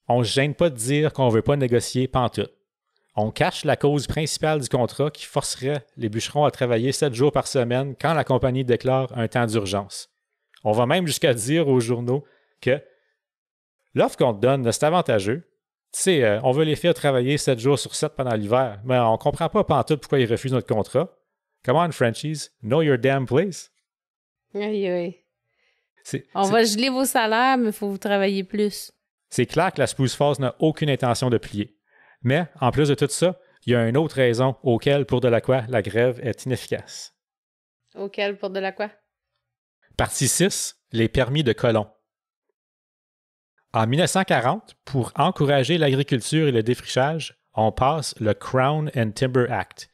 on se gêne pas de dire qu'on veut pas négocier pantoute. On cache la cause principale du contrat qui forcerait les bûcherons à travailler 7 jours par semaine quand la compagnie déclare un temps d'urgence. On va même jusqu'à dire aux journaux que l'offre qu'on te donne, c'est avantageux. Tu sais, on veut les faire travailler 7 jours sur 7 pendant l'hiver, mais on comprend pas pantoute pourquoi ils refusent notre contrat. Come on, Frenchies, know your damn place. Aïe, aïe. On va geler vos salaires, mais il faut vous travailler plus. C'est clair que la Spruce Falls n'a aucune intention de plier. Mais, en plus de tout ça, il y a une autre raison auquel, pour Delacroix, la grève est inefficace. Auquel, pour Delacroix? Partie 6, les permis de colons. En 1940, pour encourager l'agriculture et le défrichage, on passe le Crown and Timber Act.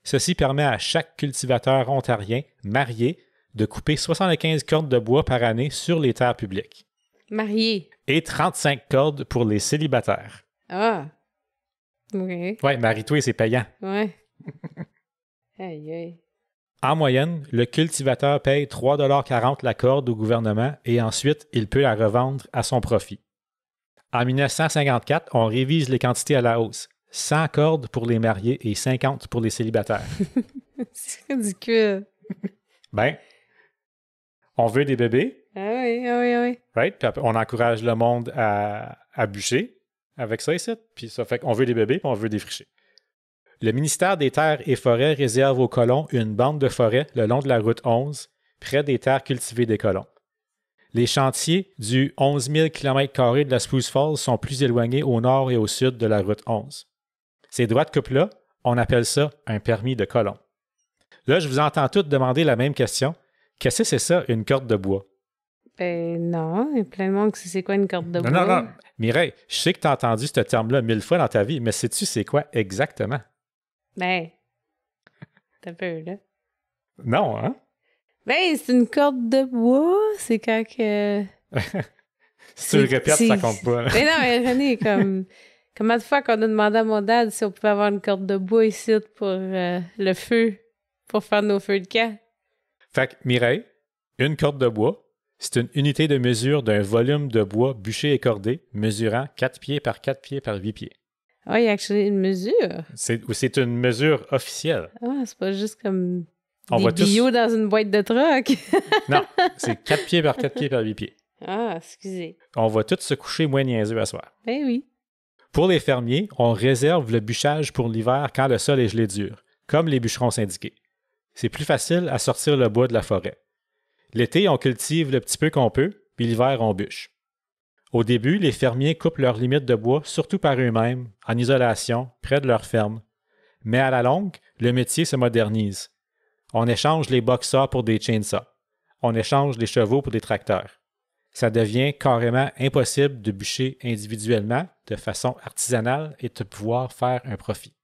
Ceci permet à chaque cultivateur ontarien marié de couper 75 cordes de bois par année sur les terres publiques. Marié. Et 35 cordes pour les célibataires. Ah! OK. Ouais, marie-toi, c'est payant. Ouais. Aïe, aïe. En moyenne, le cultivateur paye 3,40 $ la corde au gouvernement et ensuite, il peut la revendre à son profit. En 1954, on révise les quantités à la hausse. 100 cordes pour les mariés et 50 pour les célibataires. C'est ridicule. Ben, on veut des bébés, Ah oui, ah oui, ah oui. Right? Puis après, on encourage le monde à bûcher avec ça ici. Puis ça fait qu'on veut des bébés, puis on veut défricher. Le ministère des Terres et Forêts réserve aux colons une bande de forêt le long de la route 11, près des terres cultivées des colons. Les chantiers du 11 000 km² de la Spruce Falls sont plus éloignés au nord et au sud de la route 11. Ces droits de coupe-là, on appelle ça un permis de colon. Là, je vous entends toutes demander la même question. Qu'est-ce que c'est ça, une corde de bois? Ben non, il y a plein de monde qui sait c'est quoi une corde de bois. Non. Mireille, je sais que tu as entendu ce terme-là 1000 fois dans ta vie, mais sais-tu c'est quoi exactement? Ben, t'as peur, là. Non, hein? Ben, c'est une corde de bois, c'est quand que... Si tu le répètes, ça compte pas. Là. Mais non, mais René, combien de fois qu'on a demandé à mon dad si on pouvait avoir une corde de bois ici pour le feu, pour faire nos feux de camp? Fait que, Mireille, une corde de bois, c'est une unité de mesure d'un volume de bois bûché et cordé, mesurant 4 pieds par 4 pieds par 8 pieds. Ah, il y a actually une mesure. C'est une mesure officielle. Ah, c'est pas juste comme On des voit tous... billots dans une boîte de troc. Non, c'est 4 pieds par 4 pieds par 8 pieds. Ah, excusez. On va tous se coucher moins niaiseux à soir. Ben oui. Pour les fermiers, on réserve le bûchage pour l'hiver quand le sol est gelé dur, comme les bûcherons syndiqués. C'est plus facile à sortir le bois de la forêt. L'été, on cultive le petit peu qu'on peut, puis l'hiver, on bûche. Au début, les fermiers coupent leurs limites de bois, surtout par eux-mêmes, en isolation, près de leur ferme. Mais à la longue, le métier se modernise. On échange les boxers pour des chainsaws. On échange les chevaux pour des tracteurs. Ça devient carrément impossible de bûcher individuellement, de façon artisanale et de pouvoir faire un profit.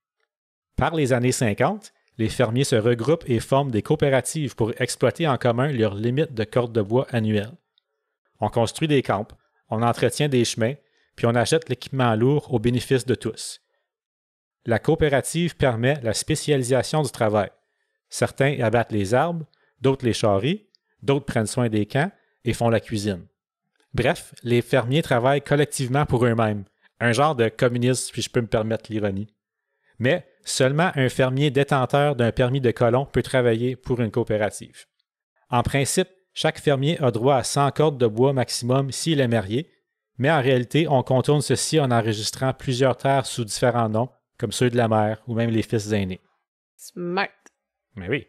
Par les années 50, les fermiers se regroupent et forment des coopératives pour exploiter en commun leurs limites de cordes de bois annuelles. On construit des camps, on entretient des chemins, puis on achète l'équipement lourd au bénéfice de tous. La coopérative permet la spécialisation du travail. Certains abattent les arbres, d'autres les charrient, d'autres prennent soin des camps et font la cuisine. Bref, les fermiers travaillent collectivement pour eux-mêmes, un genre de communisme, si je peux me permettre l'ironie. Mais seulement un fermier détenteur d'un permis de colon peut travailler pour une coopérative. En principe, chaque fermier a droit à 100 cordes de bois maximum s'il est marié, mais en réalité, on contourne ceci en enregistrant plusieurs terres sous différents noms, comme ceux de la mère ou même les fils aînés. Smart. Mais oui.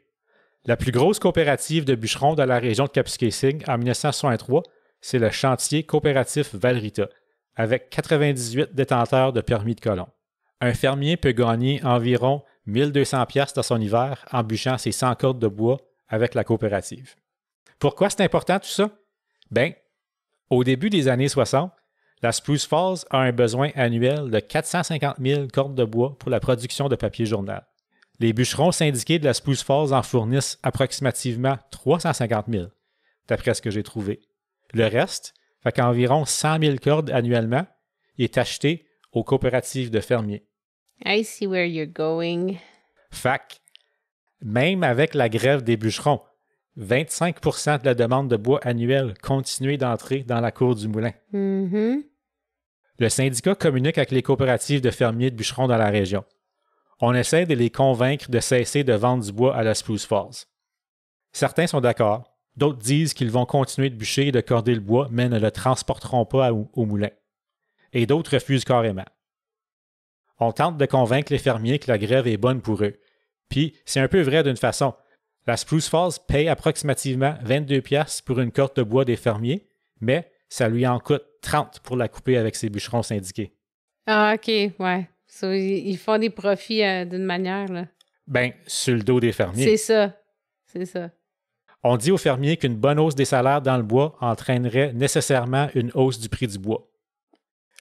La plus grosse coopérative de bûcherons dans la région de Kapuskasing en 1963, c'est le chantier coopératif Valrita, avec 98 détenteurs de permis de colon. Un fermier peut gagner environ 1200 pièces dans son hiver en bûchant ses 100 cordes de bois avec la coopérative. Pourquoi c'est important tout ça? Bien, au début des années 60, la Spruce Falls a un besoin annuel de 450 000 cordes de bois pour la production de papier journal. Les bûcherons syndiqués de la Spruce Falls en fournissent approximativement 350 000, d'après ce que j'ai trouvé. Le reste, fait qu'environ 100 000 cordes annuellement, est acheté aux coopératives de fermiers. I see where you're going. Fac, même avec la grève des bûcherons, 25 % de la demande de bois annuelle continue d'entrer dans la cour du moulin. Mm-hmm. Le syndicat communique avec les coopératives de fermiers de bûcherons dans la région. On essaie de les convaincre de cesser de vendre du bois à la Spruce Falls. Certains sont d'accord, d'autres disent qu'ils vont continuer de bûcher et de corder le bois, mais ne le transporteront pas au moulin. Et d'autres refusent carrément. On tente de convaincre les fermiers que la grève est bonne pour eux. Puis, c'est un peu vrai d'une façon. La Spruce Falls paye approximativement 22 piastres pour une corde de bois des fermiers, mais ça lui en coûte 30 pour la couper avec ses bûcherons syndiqués. Ah, OK, ouais. So, ils font des profits d'une manière, là. Ben, sur le dos des fermiers. C'est ça. C'est ça. On dit aux fermiers qu'une bonne hausse des salaires dans le bois entraînerait nécessairement une hausse du prix du bois.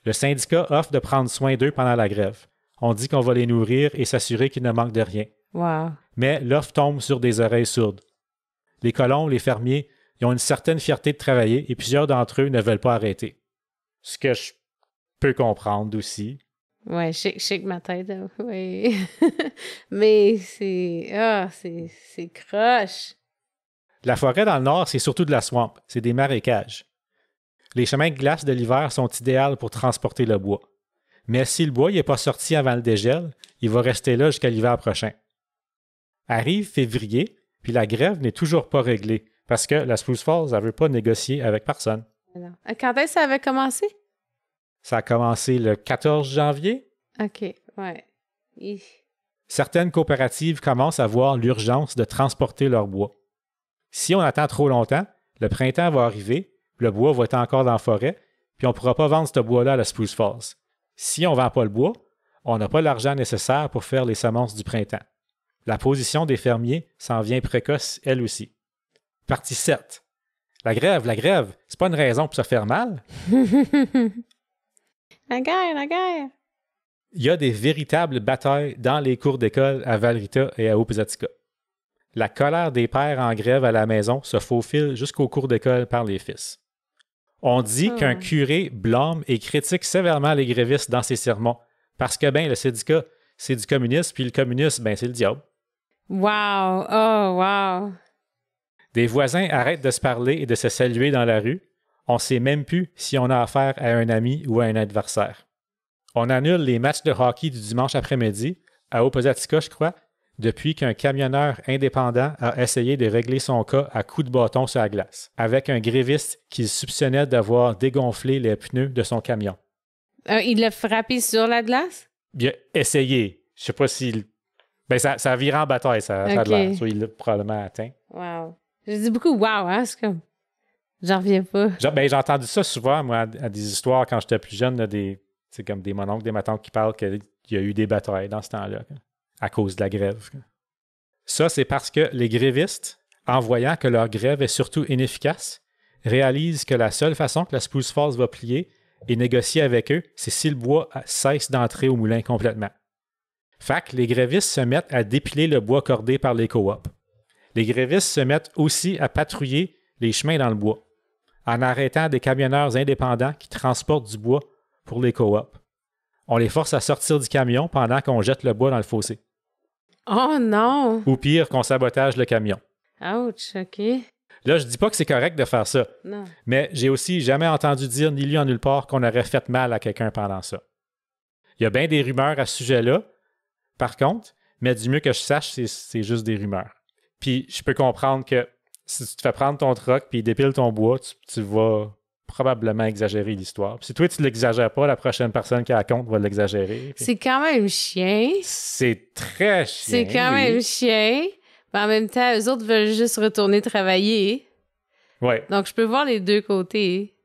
Le syndicat offre de prendre soin d'eux pendant la grève. On dit qu'on va les nourrir et s'assurer qu'ils ne manquent de rien. Wow. Mais l'offre tombe sur des oreilles sourdes. Les colons, les fermiers, ils ont une certaine fierté de travailler et plusieurs d'entre eux ne veulent pas arrêter. Ce que je peux comprendre aussi. Ouais, shake ma tête, oui. Mais c'est croche. La forêt dans le nord, c'est surtout de la swamp, c'est des marécages. Les chemins de glace de l'hiver sont idéaux pour transporter le bois. Mais si le bois n'est pas sorti avant le dégel, il va rester là jusqu'à l'hiver prochain. Arrive février, puis la grève n'est toujours pas réglée, Parce que la Spruce Falls, elle ne veut pas négocier avec personne. Alors, quand est-ce que ça avait commencé? Ça a commencé le 14 janvier. OK, ouais. Hi. Certaines coopératives commencent à voir l'urgence de transporter leur bois. Si on attend trop longtemps, le printemps va arriver, le bois va être encore dans la forêt, puis on ne pourra pas vendre ce bois-là à la Spruce Falls. Si on ne vend pas le bois, on n'a pas l'argent nécessaire pour faire les semences du printemps. La position des fermiers s'en vient précoce, elle aussi. Partie 7. La grève, c'est pas une raison pour se faire mal. La guerre! Il y a des véritables batailles dans les cours d'école à Valrita et à Opusatska. La colère des pères en grève à la maison se faufile jusqu'aux cours d'école par les fils. On dit qu'un curé blâme et critique sévèrement les grévistes dans ses sermons parce que, le syndicat, c'est du communisme, puis le communisme, c'est le diable. Wow! Oh, wow! Des voisins arrêtent de se parler et de se saluer dans la rue. On ne sait même plus si on a affaire à un ami ou à un adversaire. On annule les matchs de hockey du dimanche après-midi, à Opusatska, je crois, depuis qu'un camionneur indépendant a essayé de régler son cas à coups de bâton sur la glace, avec un gréviste qu'il soupçonnait d'avoir dégonflé les pneus de son camion. Il l'a frappé sur la glace? Il a essayé. Je sais pas s'il... ça a viré en bataille, ça a de l'air. Soit il l'a probablement atteint. Wow. J'ai dit beaucoup wow, hein? C'est comme... J'en reviens pas. J'ai entendu ça souvent, moi, à des histoires quand j'étais plus jeune, c'est comme des mononcles, des matantes qui parlent qu'il y a eu des batailles dans ce temps-là, à cause de la grève. Ça, c'est parce que les grévistes, en voyant que leur grève est surtout inefficace, réalisent que la seule façon que la Spruce Falls va plier et négocier avec eux, c'est si le bois cesse d'entrer au moulin complètement. Fait que les grévistes se mettent à dépiler le bois cordé par les coops. Les grévistes se mettent aussi à patrouiller les chemins dans le bois, en arrêtant des camionneurs indépendants qui transportent du bois pour les coops. On les force à sortir du camion pendant qu'on jette le bois dans le fossé. Oh non! Ou pire, qu'on sabotage le camion. Ouch, OK. Là, je dis pas que c'est correct de faire ça. Non. Mais j'ai aussi jamais entendu dire, ni lu en nulle part, qu'on aurait fait mal à quelqu'un pendant ça. Il y a bien des rumeurs à ce sujet-là, par contre, mais du mieux que je sache, c'est juste des rumeurs. Puis je peux comprendre que si tu te fais prendre ton truck puis dépile ton bois, tu vas probablement exagérer l'histoire. Puis si toi, tu l'exagères pas, la prochaine personne qui la compte va l'exagérer. Puis... C'est quand même chien. C'est très chien. C'est quand même chien. Mais en même temps, eux autres veulent juste retourner travailler. Ouais. Donc, je peux voir les deux côtés.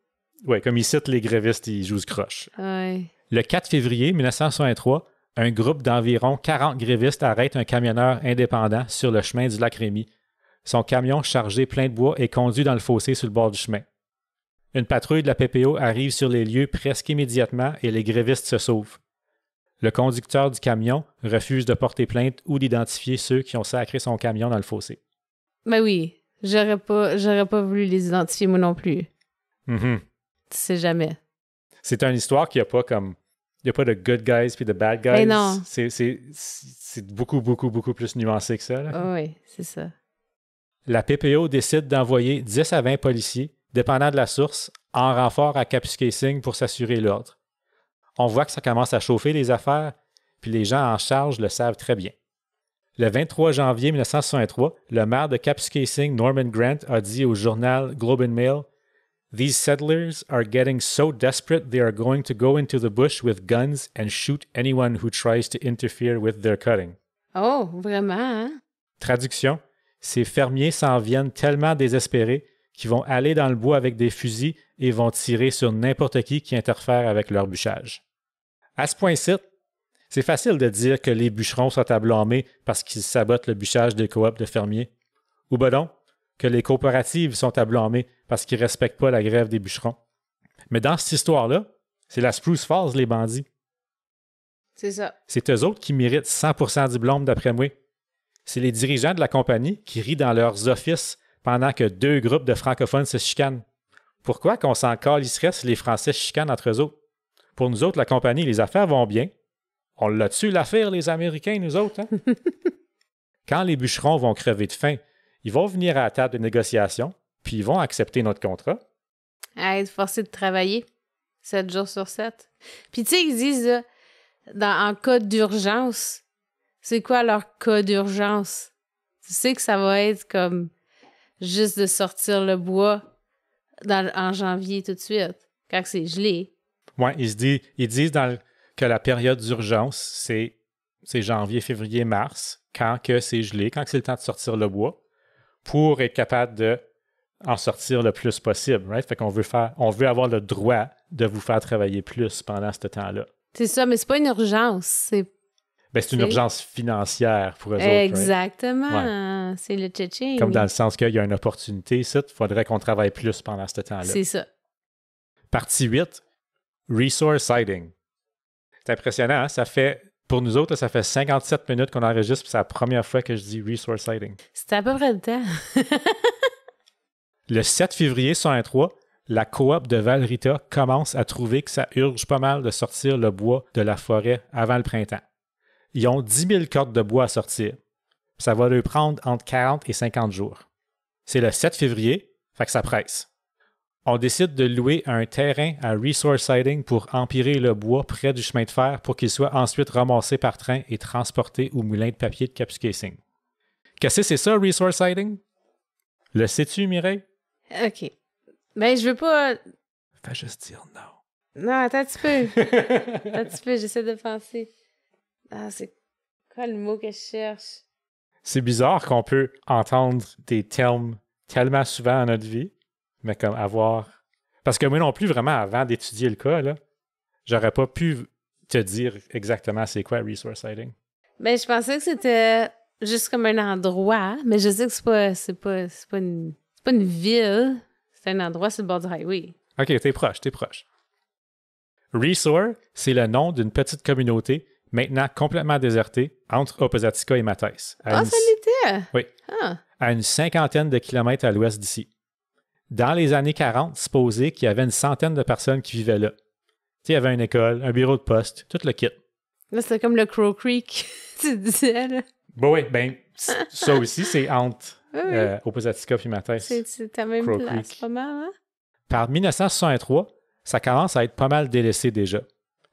Ouais, comme ici, les grévistes, ils jouent ce croche. Ouais. Le 4 février 1963, un groupe d'environ 40 grévistes arrête un camionneur indépendant sur le chemin du lac Rémy. Son camion chargé plein de bois est conduit dans le fossé sur le bord du chemin. Une patrouille de la PPO arrive sur les lieux presque immédiatement et les grévistes se sauvent. Le conducteur du camion refuse de porter plainte ou d'identifier ceux qui ont sacré son camion dans le fossé. Ben oui, j'aurais pas voulu les identifier moi non plus. Mm-hmm. Tu sais jamais. C'est une histoire qui n'a pas comme... Il n'y a pas de good guys puis de bad guys. Ben non. C'est beaucoup, beaucoup, beaucoup plus nuancé que ça. Là. Oh oui, c'est ça. La PPO décide d'envoyer 10 à 20 policiers, dépendant de la source, en renfort à Kapuskasing pour s'assurer l'ordre. On voit que ça commence à chauffer les affaires, puis les gens en charge le savent très bien. Le 23 janvier 1963, le maire de Kapuskasing, Norman Grant, a dit au journal Globe and Mail « These settlers are getting so desperate they are going to go into the bush with guns and shoot anyone who tries to interfere with their cutting. » Oh, vraiment, hein? Traduction, ces fermiers s'en viennent tellement désespérés qu'ils vont aller dans le bois avec des fusils et vont tirer sur n'importe qui interfère avec leur bûchage. À ce point-ci, c'est facile de dire que les bûcherons sont à blâmer parce qu'ils sabotent le bûchage des coops de fermiers. Ou ben non, que les coopératives sont à blâmer parce qu'ils ne respectent pas la grève des bûcherons. Mais dans cette histoire-là, c'est la Spruce Falls, les bandits. C'est ça. C'est eux autres qui méritent 100% du blâme d'après moi. C'est les dirigeants de la compagnie qui rient dans leurs offices pendant que deux groupes de francophones se chicanent. Pourquoi qu'on s'en calisserait si les Français se chicanent entre eux autres? Pour nous autres, la compagnie, les affaires vont bien. On l'a tué l'affaire, les Américains, nous autres. Hein? Quand les bûcherons vont crever de faim, ils vont venir à la table de négociation, puis ils vont accepter notre contrat. À être forcés de travailler 7 jours sur 7. Puis tu sais, ils disent, en cas d'urgence, c'est quoi leur cas d'urgence? Tu sais que ça va être comme juste de sortir le bois en janvier tout de suite, quand c'est gelé. Oui, ils disent que la période d'urgence, c'est janvier, février, mars, quand que c'est gelé, quand c'est le temps de sortir le bois, pour être capable de en sortir le plus possible, right? Fait qu'on veut avoir le droit de vous faire travailler plus pendant ce temps-là. C'est ça, mais c'est pas une urgence. C'est une urgence financière pour eux autres. Exactement. Ouais. C'est le tchitching. Comme dans le sens qu'il y a une opportunité ici, il faudrait qu'on travaille plus pendant ce temps-là. C'est ça. Partie 8, Resource Sighting. C'est impressionnant, hein? Pour nous autres, ça fait 57 minutes qu'on enregistre, puis c'est la première fois que je dis Resource Sighting. C'était à peu près le temps. Le 7 février 1903, la coop de Valrita commence à trouver que ça urge pas mal de sortir le bois de la forêt avant le printemps. Ils ont 10 000 cordes de bois à sortir. Ça va leur prendre entre 40 et 50 jours. C'est le 7 février, fait que ça presse. On décide de louer un terrain à Resource Siding pour empirer le bois près du chemin de fer pour qu'il soit ensuite ramassé par train et transporté au moulin de papier de Kapuskasing. Qu'est-ce que c'est ça, Resource Siding? Le sais-tu, Mireille? OK. Ben, je veux pas... Fais juste dire non. Non, attends un petit peu. Attends un petit peu, j'essaie de penser. Ah, c'est quoi le mot que je cherche? C'est bizarre qu'on peut entendre des termes tellement souvent dans notre vie, mais comme avoir... Parce que moi non plus, vraiment, avant d'étudier le cas, là, j'aurais pas pu te dire exactement c'est quoi Resource Sighting. Ben, je pensais que c'était juste comme un endroit, mais je sais que c'est pas une ville. C'est un endroit sur le bord du highway. OK, t'es proche. Resor, c'est le nom d'une petite communauté maintenant complètement désertée entre Opposatica et Mathès. Ça l'était? Oui. Ah. À une 50aine de kilomètres à l'ouest d'ici. Dans les années 40, supposé qu'il y avait une centaine de personnes qui vivaient là. Il y avait une école, un bureau de poste, tout le kit. Là, c'était comme le Crow Creek, tu disais, là. Ça aussi, c'est entre Opposatica et Mathès. C'est à même Crow place, Creek. pas mal, hein? Par 1963, ça commence à être pas mal délaissé déjà.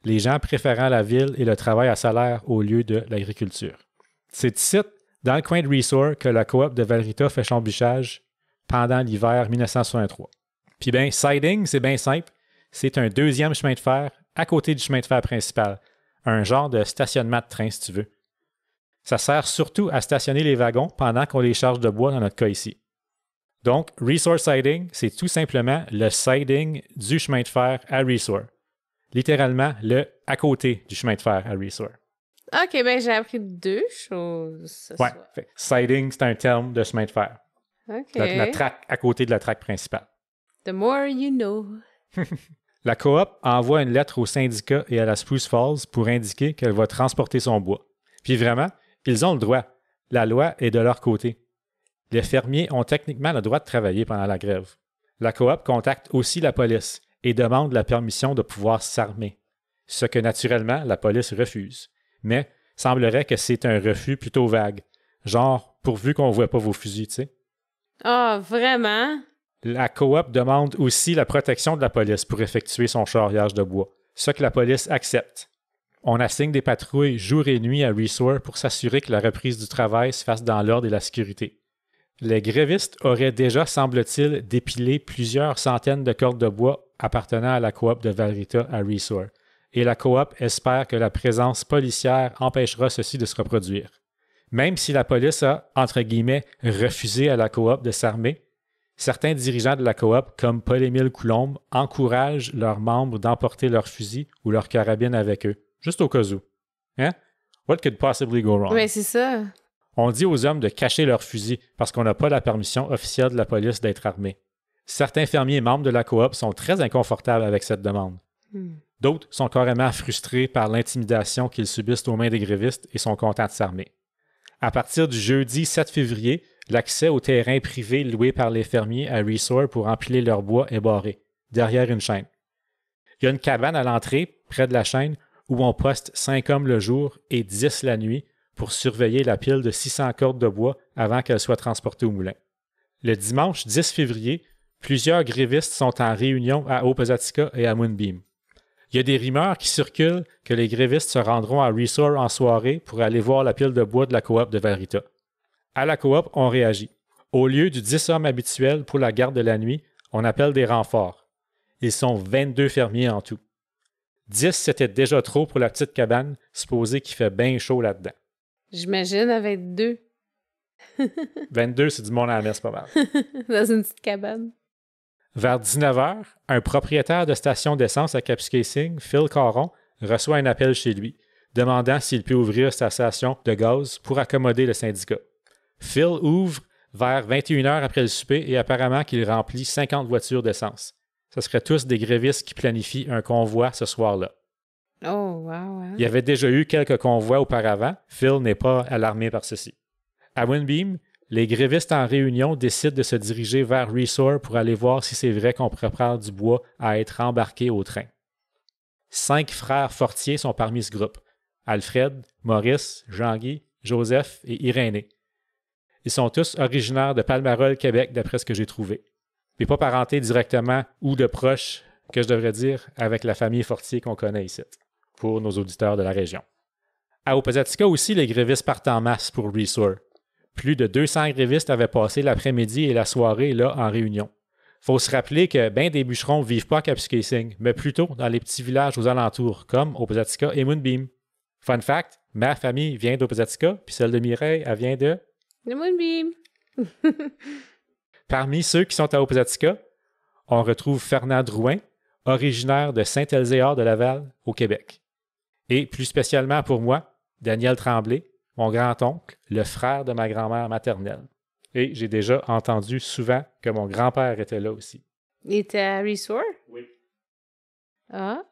Les gens préférant la ville et le travail à salaire au lieu de l'agriculture. C'est ici, dans le coin de Resor, que la coop de Valrita fait son bûchage pendant l'hiver 1963. Puis siding, c'est bien simple. C'est un deuxième chemin de fer à côté du chemin de fer principal. Un genre de stationnement de train, si tu veux. Ça sert surtout à stationner les wagons pendant qu'on les charge de bois dans notre cas ici. Donc, Resor Siding, c'est tout simplement le siding du chemin de fer à Resor. Littéralement, le à côté du chemin de fer à Resor. OK, j'ai appris deux choses. Ouais, siding, c'est un terme de chemin de fer. OK. La traque à côté de la traque principale. The more you know. La coop envoie une lettre au syndicat et à la Spruce Falls pour indiquer qu'elle va transporter son bois. Puis vraiment, ils ont le droit. La loi est de leur côté. Les fermiers ont techniquement le droit de travailler pendant la grève. La coop contacte aussi la police et demande la permission de pouvoir s'armer, ce que naturellement la police refuse. Mais semblerait que c'est un refus plutôt vague, genre pourvu qu'on ne voit pas vos fusils, tu sais. Ah, vraiment? La coop demande aussi la protection de la police pour effectuer son charriage de bois, ce que la police accepte. On assigne des patrouilles jour et nuit à Resor pour s'assurer que la reprise du travail se fasse dans l'ordre et la sécurité. Les grévistes auraient déjà, semble-t-il, dépilé plusieurs centaines de cordes de bois appartenant à la coop de Valrita à Resor, et la coop espère que la présence policière empêchera ceci de se reproduire. Même si la police a, entre guillemets, refusé à la coop de s'armer, certains dirigeants de la coop, comme Paul-Émile Coulombe, encouragent leurs membres d'emporter leurs fusils ou leurs carabines avec eux, juste au cas où. Hein? What could possibly go wrong? Oui, c'est ça. On dit aux hommes de cacher leurs fusils parce qu'on n'a pas la permission officielle de la police d'être armés. Certains fermiers membres de la coop sont très inconfortables avec cette demande. D'autres sont carrément frustrés par l'intimidation qu'ils subissent aux mains des grévistes et sont contents de s'armer. À partir du jeudi 7 février, l'accès aux terrains privés loués par les fermiers à Resor pour empiler leur bois est barré, derrière une chaîne. Il y a une cabane à l'entrée, près de la chaîne, où on poste 5 hommes le jour et 10 la nuit pour surveiller la pile de 600 cordes de bois avant qu'elle soit transportée au moulin. Le dimanche 10 février, plusieurs grévistes sont en réunion à Opposatica et à Moonbeam. Il y a des rumeurs qui circulent que les grévistes se rendront à Resor en soirée pour aller voir la pile de bois de la coop de Valrita. À la coop, on réagit. Au lieu du 10 hommes habituels pour la garde de la nuit, on appelle des renforts. Ils sont 22 fermiers en tout. 10, c'était déjà trop pour la petite cabane, supposé qu'il fait bien chaud là-dedans. J'imagine avec 2. 22, c'est du monde à la messe, pas mal. Dans une petite cabane. Vers 19h, un propriétaire de station d'essence à Kapuskasing, Phil Caron, reçoit un appel chez lui, demandant s'il peut ouvrir sa station de gaz pour accommoder le syndicat. Phil ouvre vers 21h après le souper et apparemment qu'il remplit 50 voitures d'essence. Ce seraient tous des grévistes qui planifient un convoi ce soir-là. Oh, wow. Il y avait déjà eu quelques convois auparavant. Phil n'est pas alarmé par ceci. À Windbeam, les grévistes en réunion décident de se diriger vers Resort pour aller voir si c'est vrai qu'on prépare du bois à être embarqué au train. 5 frères Fortier sont parmi ce groupe. Alfred, Maurice, Jean-Guy, Joseph et Irénée. Ils sont tous originaires de Palmarol, Québec, d'après ce que j'ai trouvé. Mais pas parentés directement ou de proches, que je devrais dire, avec la famille Fortier qu'on connaît ici, pour nos auditeurs de la région. À Opasatika aussi, les grévistes partent en masse pour Resort. Plus de 200 grévistes avaient passé l'après-midi et la soirée là en réunion. Faut se rappeler que bien des bûcherons ne vivent pas à Kapuskasing, mais plutôt dans les petits villages aux alentours, comme Opasatika et Moonbeam. Fun fact, ma famille vient d'Opasatika, puis celle de Mireille, elle vient de... Le Moonbeam. Parmi ceux qui sont à Opasatika, on retrouve Fernand Drouin, originaire de Saint-Elzéar de Laval, au Québec. Et plus spécialement pour moi, Daniel Tremblay, mon grand-oncle, le frère de ma grand-mère maternelle. Et j'ai déjà entendu souvent que mon grand-père était là aussi. Il était à Resort? Oui. Ah.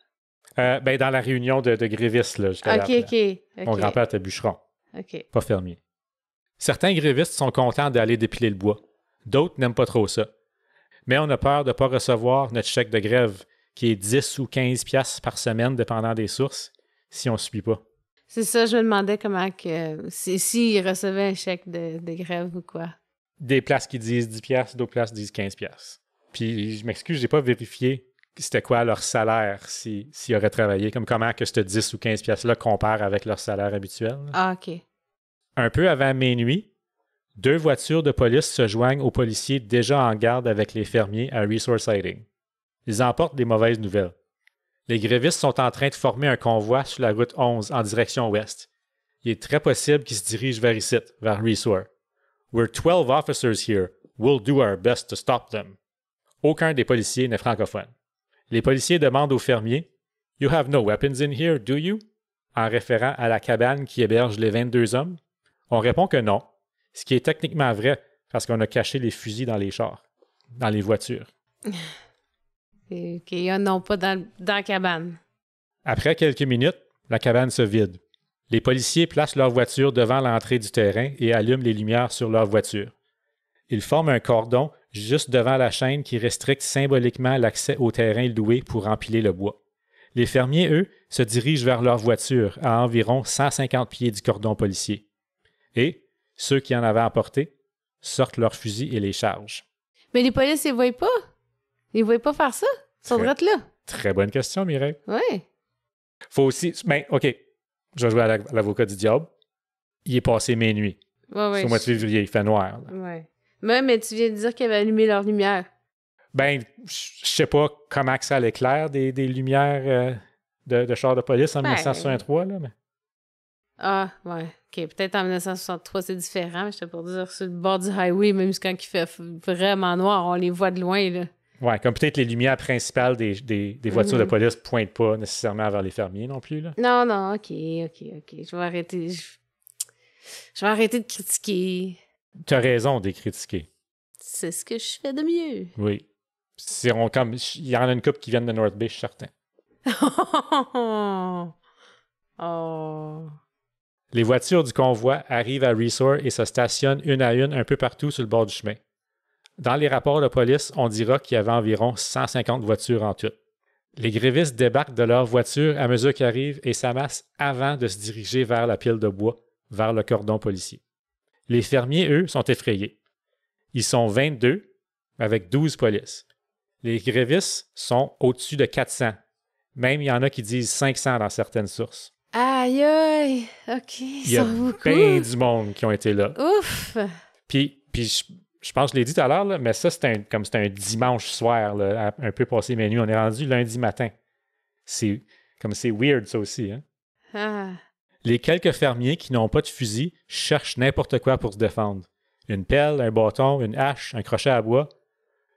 Dans la réunion de grévistes, là, jusqu'à OK. Mon grand-père était bûcheron, OK. pas fermier. Certains grévistes sont contents d'aller dépiler le bois. D'autres n'aiment pas trop ça. Mais on a peur de ne pas recevoir notre chèque de grève, qui est 10 ou 15 piastres par semaine, dépendant des sources, si on ne suit pas. C'est ça, je me demandais comment que... S'ils recevaient un chèque de grève ou quoi. Des places qui disent 10 piastres, d'autres places disent 15 piastres. Puis, je m'excuse, j'ai pas vérifié c'était quoi leur salaire s'ils auraient travaillé, comme comment que ce 10 ou 15 piastres-là compare avec leur salaire habituel. Ah, OK. Un peu avant minuit, 2 voitures de police se joignent aux policiers déjà en garde avec les fermiers à Resource Siding. Ils emportent des mauvaises nouvelles. Les grévistes sont en train de former un convoi sur la route 11 en direction ouest. Il est très possible qu'ils se dirigent vers ici, vers Resort. We're 12 officers here. We'll do our best to stop them. Aucun des policiers n'est francophone. Les policiers demandent aux fermiers « You have no weapons in here, do you? » en référant à la cabane qui héberge les 22 hommes. On répond que non, ce qui est techniquement vrai parce qu'on a caché les fusils dans les chars, dans les voitures. OK, ils n'en ont pas dans la cabane. Après quelques minutes, la cabane se vide. Les policiers placent leur voiture devant l'entrée du terrain et allument les lumières sur leur voiture. Ils forment un cordon juste devant la chaîne qui restricte symboliquement l'accès au terrain loué pour empiler le bois. Les fermiers, eux, se dirigent vers leur voiture à environ 150 pieds du cordon policier. Et, ceux qui en avaient emporté, sortent leurs fusils et les chargent. Mais les polices, ils ne voient pas? Ils ne voient pas faire ça? Ils sont droits là? Très bonne question, Mireille. Oui. Faut aussi... Ben, OK, je vais jouer à l'avocat du diable. Il est passé minuit. Ouais, C'est au mois de février, il fait noir. Oui. Mais tu viens de dire qu'ils avaient allumé leur lumière. Ben, je sais pas comment que ça l'éclaire des lumières de chars de police en 1963, là, mais... Ah, ouais. OK, peut-être en 1963, c'est différent, mais j'étais pour dire sur le bord du highway, même quand il fait vraiment noir, on les voit de loin, là. Ouais, comme peut-être les lumières principales des voitures de police pointent pas nécessairement vers les fermiers non plus, là. Non, OK. Je vais arrêter... Je vais arrêter de critiquer. T'as raison de les critiquer. C'est ce que je fais de mieux. Oui. Il y en a une couple qui viennent de North Bay, je suis certain. Oh. Les voitures du convoi arrivent à Resort et se stationnent une à une un peu partout sur le bord du chemin. Dans les rapports de police, on dira qu'il y avait environ 150 voitures en tout. Les grévistes débarquent de leur voiture à mesure qu'ils arrivent et s'amassent avant de se diriger vers la pile de bois, vers le cordon policier. Les fermiers, eux, sont effrayés. Ils sont 22, avec 12 polices. Les grévistes sont au-dessus de 400. Même, il y en a qui disent 500 dans certaines sources. Aïe! OK, Il y a bien du monde qui ont été là. Ouf! Puis je pense que je l'ai dit tout à l'heure, là, mais ça, comme c'était un dimanche soir, là, un peu passé minuit. On est rendu lundi matin. C'est weird, ça aussi. Hein? Ah. Les quelques fermiers qui n'ont pas de fusil cherchent n'importe quoi pour se défendre. Une pelle, un bâton, une hache, un crochet à bois.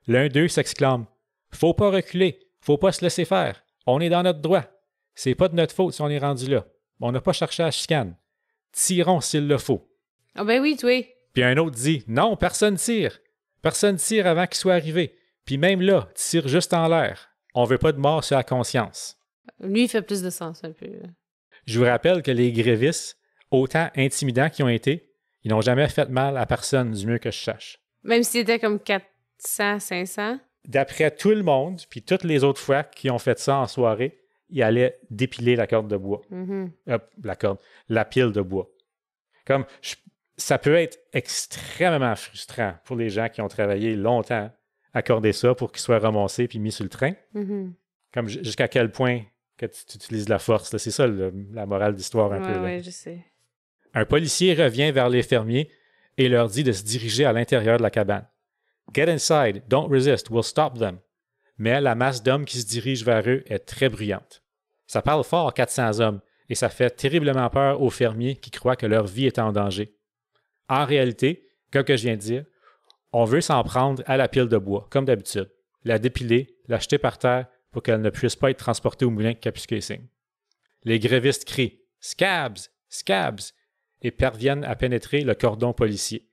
L'un d'eux s'exclame « Faut pas reculer, faut pas se laisser faire. On est dans notre droit. C'est pas de notre faute si on est rendu là. On n'a pas cherché à chicane. Tirons s'il le faut. » Ah ben oui, toi. Puis un autre dit « Non, personne tire. Personne tire avant qu'il soit arrivé. Puis même là, tire juste en l'air. On veut pas de mort sur la conscience. » Lui, il fait plus de sens un peu. Je vous rappelle que les grévistes, autant intimidants qu'ils ont été, ils n'ont jamais fait mal à personne du mieux que je sache. Même s'il était comme 400, 500. D'après tout le monde, puis toutes les autres fois qui ont fait ça en soirée, ils allaient dépiler la corde de bois. La pile de bois. Ça peut être extrêmement frustrant pour les gens qui ont travaillé longtemps à accorder ça pour qu'il soit ramassé puis mis sur le train. Comme jusqu'à quel point que tu utilises la force. Là. C'est ça la morale d'histoire un peu. Oui, je sais. Un policier revient vers les fermiers et leur dit de se diriger à l'intérieur de la cabane. « Get inside, don't resist, we'll stop them. » Mais la masse d'hommes qui se dirigent vers eux est très bruyante. Ça parle fort 400 hommes et ça fait terriblement peur aux fermiers qui croient que leur vie est en danger. En réalité, comme que je viens de dire, on veut s'en prendre à la pile de bois, comme d'habitude, la dépiler, la jeter par terre pour qu'elle ne puisse pas être transportée au moulin de Kapuskasing. Les grévistes crient « Scabs! Scabs! » et parviennent à pénétrer le cordon policier.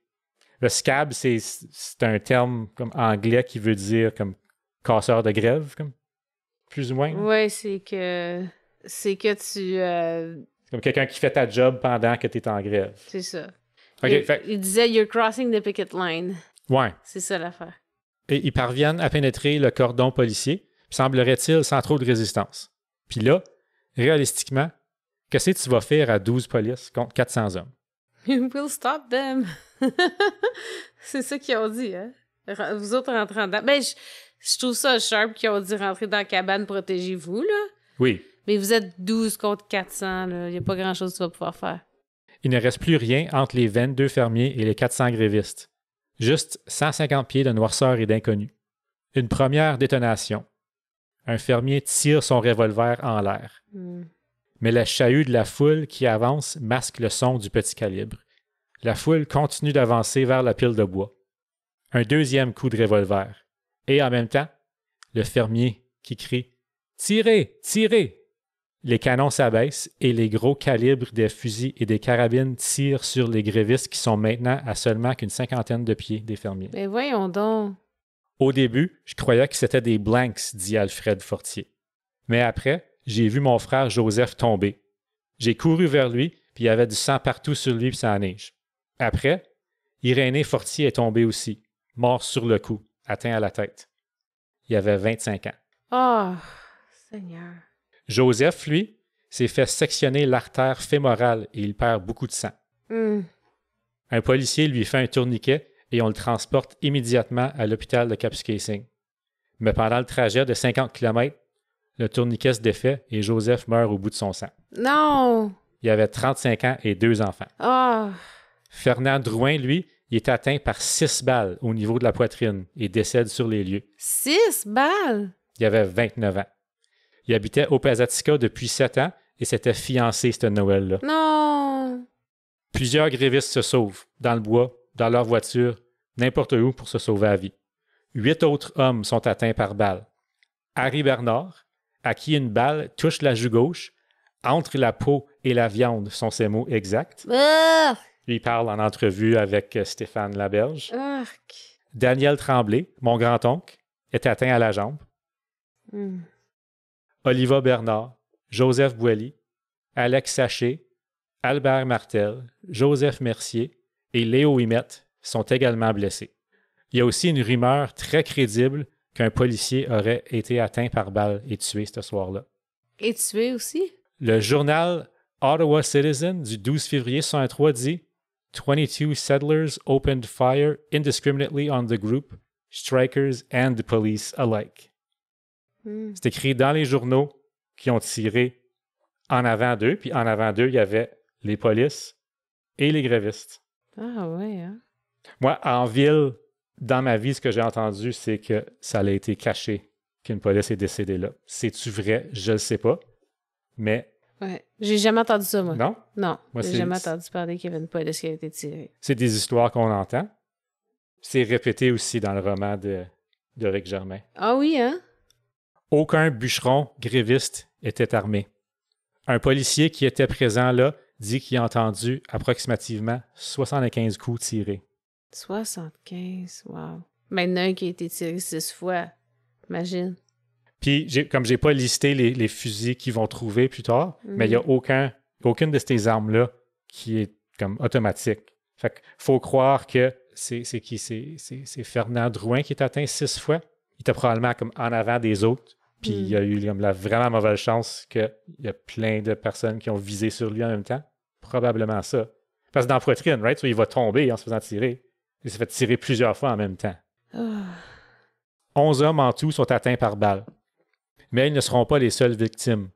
Le scab, c'est un terme comme anglais qui veut dire comme casseur de grève, comme plus ou moins. Oui, c'est que tu... C'est comme quelqu'un qui fait ta job pendant que tu es en grève. C'est ça. Okay, il disait « You're crossing the picket line ». Ouais. C'est ça l'affaire. Et ils parviennent à pénétrer le cordon policier, semblerait-il sans trop de résistance. Puis là, réalistiquement, qu'est-ce que tu vas faire à 12 polices contre 400 hommes? We'll stop them. C'est ça qu'ils ont dit, hein? Vous autres rentrez dedans. Ben, je trouve ça sharp qu'ils ont dit rentrer dans la cabane, protégez-vous, là. Oui. Mais vous êtes 12 contre 400, là. Il n'y a pas grand-chose que tu vas pouvoir faire. Il ne reste plus rien entre les 22 fermiers et les 400 grévistes. Juste 150 pieds de noirceur et d'inconnu. Une première détonation. Un fermier tire son revolver en l'air. Mais le chahut de la foule qui avance masque le son du petit calibre. La foule continue d'avancer vers la pile de bois. Un deuxième coup de revolver. Et en même temps, le fermier qui crie « Tirez! Tirez! » Les canons s'abaissent et les gros calibres des fusils et des carabines tirent sur les grévistes qui sont maintenant à seulement qu'une 50aine de pieds des fermiers. Mais voyons donc! Au début, je croyais que c'était des blanks, dit Alfred Fortier. Mais après, j'ai vu mon frère Joseph tomber. J'ai couru vers lui, puis il y avait du sang partout sur lui, puis ça neige. Après, Irénée Fortier est tombé aussi, mort sur le coup, atteint à la tête. Il avait 25 ans. Oh, Seigneur! Joseph, lui, s'est fait sectionner l'artère fémorale et il perd beaucoup de sang. Un policier lui fait un tourniquet et on le transporte immédiatement à l'hôpital de Kapuskasing. Mais pendant le trajet de 50 km, le tourniquet se défait et Joseph meurt au bout de son sang. Non! Il avait 35 ans et 2 enfants. Oh! Fernand Drouin, lui, il est atteint par 6 balles au niveau de la poitrine et décède sur les lieux. 6 balles? Il avait 29 ans. Il habitait au Pazatika depuis 7 ans et s'était fiancé ce Noël-là. Non! Plusieurs grévistes se sauvent, dans le bois, dans leur voiture, n'importe où pour se sauver la vie. 8 autres hommes sont atteints par balle. Harry Bernard, à qui une balle touche la joue gauche, entre la peau et la viande sont ses mots exacts. Il parle en entrevue avec Stéphane Laberge. Daniel Tremblay, mon grand-oncle, est atteint à la jambe. Oliva Bernard, Joseph Boilly, Alex Saché, Albert Martel, Joseph Mercier et Léo Himette sont également blessés. Il y a aussi une rumeur très crédible qu'un policier aurait été atteint par balle et tué ce soir-là. Et tué aussi? Le journal Ottawa Citizen du 12 février 1963 dit « 22 settlers opened fire indiscriminately on the group, strikers and the police alike. » C'est écrit dans les journaux qui ont tiré en avant d'eux, puis en avant d'eux, il y avait les polices et les grévistes. Ah ouais, hein? Moi, en ville, Dans ma vie, ce que j'ai entendu, c'est que ça a été caché qu'une police est décédée là. C'est-tu vrai? Je le sais pas. Mais... Ouais. J'ai jamais entendu ça, moi. Non? Non, Moi, j'ai jamais entendu parler qu'il y avait une police qui a été tirée. C'est des histoires qu'on entend. C'est répété aussi dans le roman de Rick Germain. Ah oui, hein? Aucun bûcheron gréviste était armé. Un policier qui était présent là dit qu'il a entendu approximativement 75 coups tirés. 75, wow. Maintenant, un qui a été tiré 6 fois. Imagine. Puis, comme j'ai pas listé les fusils qu'ils vont trouver plus tard, mais il n'y a aucune de ces armes-là qui est comme automatique. Fait qu'il faut croire que c'est Fernand Drouin qui est atteint 6 fois. Il était probablement comme en avant des autres. Puis il y a eu comme la vraiment mauvaise chance qu'il y a plein de personnes qui ont visé sur lui en même temps. Probablement ça. Parce que dans la poitrine, right? So, il va tomber en se faisant tirer. Il s'est fait tirer plusieurs fois en même temps. 11 hommes en tout sont atteints par balle. Mais ils ne seront pas les seules victimes.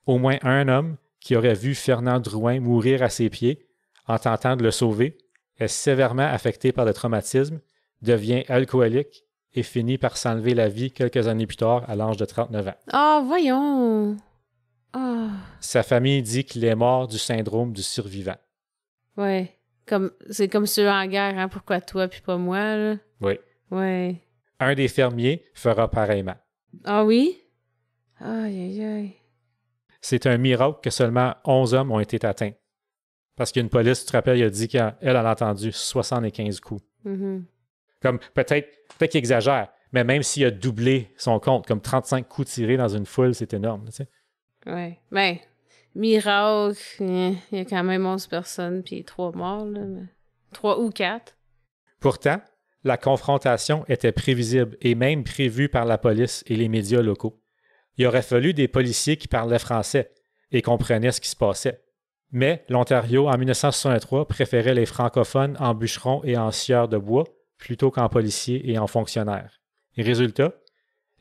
Au moins un homme qui aurait vu Fernand Drouin mourir à ses pieds en tentant de le sauver est sévèrement affecté par le traumatisme, devient alcoolique et finit par s'enlever la vie quelques années plus tard à l'âge de 39 ans. Ah, voyons! Ah. Sa famille dit qu'il est mort du syndrome du survivant. Ouais. C'est comme ceux en guerre, hein? Pourquoi toi puis pas moi, là? Oui. Ouais. Un des fermiers fera pareillement. Ah oui? Aïe, aïe, aïe. C'est un miracle que seulement 11 hommes ont été atteints. Parce qu'une police, tu te rappelles, il a dit qu'elle a entendu 75 coups. Mm-hmm. Comme peut-être qu'il exagère, mais même s'il a doublé son compte, comme 35 coups tirés dans une foule, c'est énorme. Tu sais? Ouais. Ben, miracle, il y a quand même 11 personnes puis 3 morts, là. 3 ou 4. Pourtant, la confrontation était prévisible et même prévue par la police et les médias locaux. Il aurait fallu des policiers qui parlaient français et comprenaient ce qui se passait. Mais l'Ontario, en 1963, préférait les francophones en bûcherons et en scieurs de bois plutôt qu'en policiers et en fonctionnaires. Et résultat,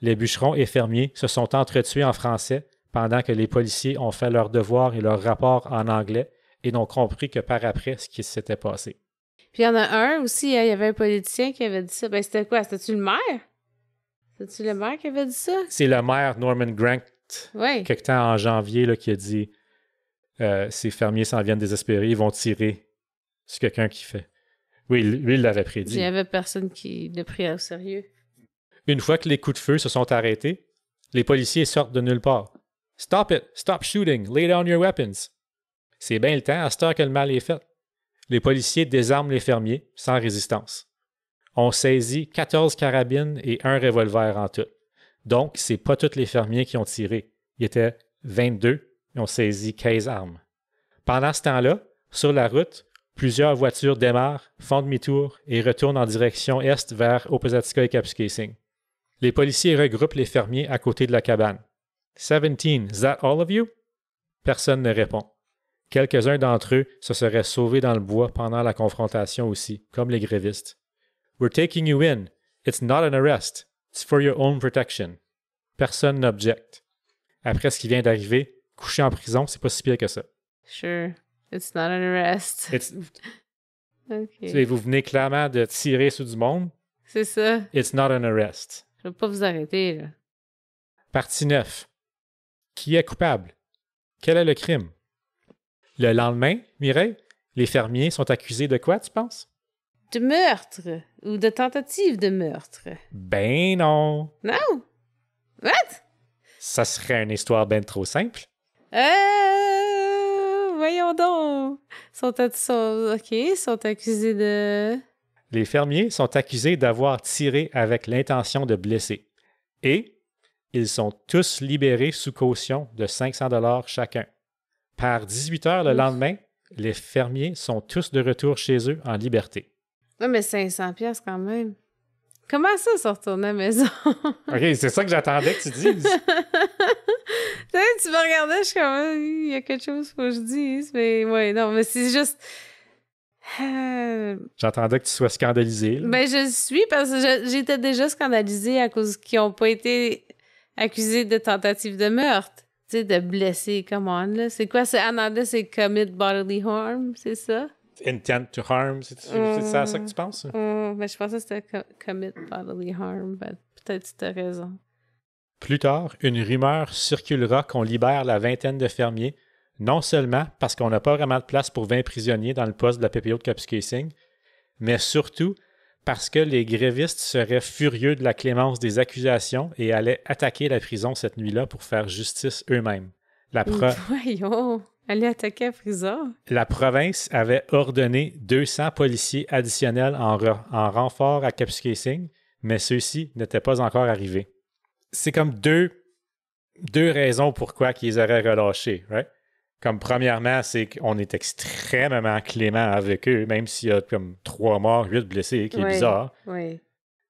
les bûcherons et fermiers se sont entretués en français pendant que les policiers ont fait leurs devoirs et leurs rapports en anglais et n'ont compris que par après ce qui s'était passé. Puis il y en a un aussi, hein, il y avait un politicien qui avait dit ça. Ben, c'était quoi? C'était-tu le maire? C'était-tu le maire qui avait dit ça? C'est le maire Norman Grant, quelque temps en janvier, là, qui a dit ces fermiers s'en viennent désespérés, ils vont tirer sur quelqu'un qui fait. Oui, lui, il l'avait prédit. Il n'y avait personne qui l'a pris au sérieux. Une fois que les coups de feu se sont arrêtés, les policiers sortent de nulle part. « Stop it! Stop shooting! Lay down your weapons! » C'est bien le temps, à cette heure que le mal est fait. Les policiers désarment les fermiers sans résistance. On saisit 14 carabines et un revolver en tout. Donc, c'est pas tous les fermiers qui ont tiré. Il y était 22 et on saisit 15 armes. Pendant ce temps-là, sur la route, plusieurs voitures démarrent, font demi-tour et retournent en direction est vers Oppasatika et Kapuskasing. Les policiers regroupent les fermiers à côté de la cabane. « 17, is that all of you? » Personne ne répond. Quelques-uns d'entre eux se seraient sauvés dans le bois pendant la confrontation aussi, comme les grévistes. « We're taking you in. It's not an arrest. It's for your own protection. » Personne n'objecte. Après ce qui vient d'arriver, coucher en prison, c'est pas si pire que ça. Sure. It's not an arrest. Okay. Vous venez clairement de tirer sur du monde. C'est ça. It's not an arrest. Je vais pas vous arrêter, là. Partie 9. Qui est coupable? Quel est le crime? Le lendemain, Mireille, les fermiers sont accusés de quoi, tu penses? De meurtre ou de tentative de meurtre. Ben non. Non? What? Ça serait une histoire ben trop simple. Voyons donc. Ils sont accusés de... Les fermiers sont accusés d'avoir tiré avec l'intention de blesser. Et ils sont tous libérés sous caution de 500 $ chacun. Par 18 heures le lendemain, les fermiers sont tous de retour chez eux en liberté. Oui, mais 500 pièces quand même. Comment ça, se retourner à la maison? OK, c'est ça que j'attendais que tu dises. Tu me regardais, je suis comme, il y a quelque chose qu'il faut que je dise. Mais ouais, non, mais c'est juste... J'attendais que tu sois scandalisé. Là. Ben, je suis, parce que j'étais déjà scandalisée à cause qu'ils n'ont pas été accusés de tentative de meurtre. Tu sais, de blesser, come on, là. C'est quoi? En anglais, c'est commit bodily harm, c'est ça? Intent to harm, c'est ça que tu penses? Ben, je pensais que c'était commit bodily harm, ben, peut-être tu as raison. Plus tard, une rumeur circulera qu'on libère la vingtaine de fermiers, non seulement parce qu'on n'a pas vraiment de place pour 20 prisonniers dans le poste de la PPO de Kapuskasing, mais surtout parce que les grévistes seraient furieux de la clémence des accusations et allaient attaquer la prison cette nuit-là pour faire justice eux-mêmes. Voyons, aller attaquer la prison. La province avait ordonné 200 policiers additionnels en renfort à Kapuskasing, mais ceux-ci n'étaient pas encore arrivés. C'est comme deux raisons pourquoi qu'ils auraient relâché, right? Comme premièrement, c'est qu'on est extrêmement clément avec eux, même s'il y a comme 3 morts, 8 blessés, qui est bizarre. Oui.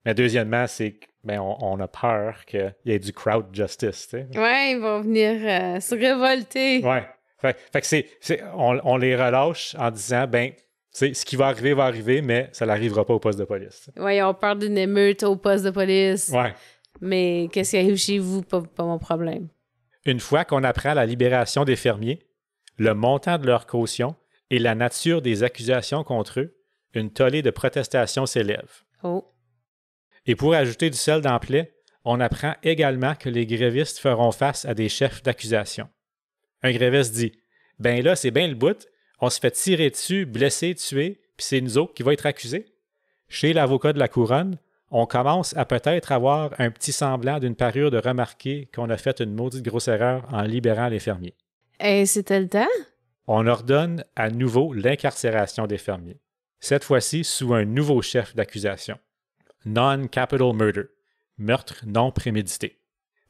Mais deuxièmement, c'est qu'on a peur qu'il y ait du crowd justice, tu sais. Oui, ils vont venir se révolter. Ouais. Fait que on les relâche en disant, ce qui va arriver, mais ça n'arrivera pas au poste de police. Oui, on parle d'une émeute au poste de police. Ouais. Mais qu'est-ce qui arrive chez vous, pas mon problème. Une fois qu'on apprend la libération des fermiers, le montant de leur caution et la nature des accusations contre eux, une tollée de protestation s'élève. Oh. Et pour ajouter du sel dans le plaie, on apprend également que les grévistes feront face à des chefs d'accusation. Un gréviste dit « Ben là, c'est bien le bout, on se fait tirer dessus, blesser, tuer, puis c'est nous autres qui va être accusés. » Chez l'avocat de la couronne, on commence à peut-être avoir un petit semblant d'une parure de remarquer qu'on a fait une maudite grosse erreur en libérant les fermiers. Et c'était le temps? On ordonne à nouveau l'incarcération des fermiers, cette fois-ci sous un nouveau chef d'accusation. Non-capital murder, meurtre non prémédité.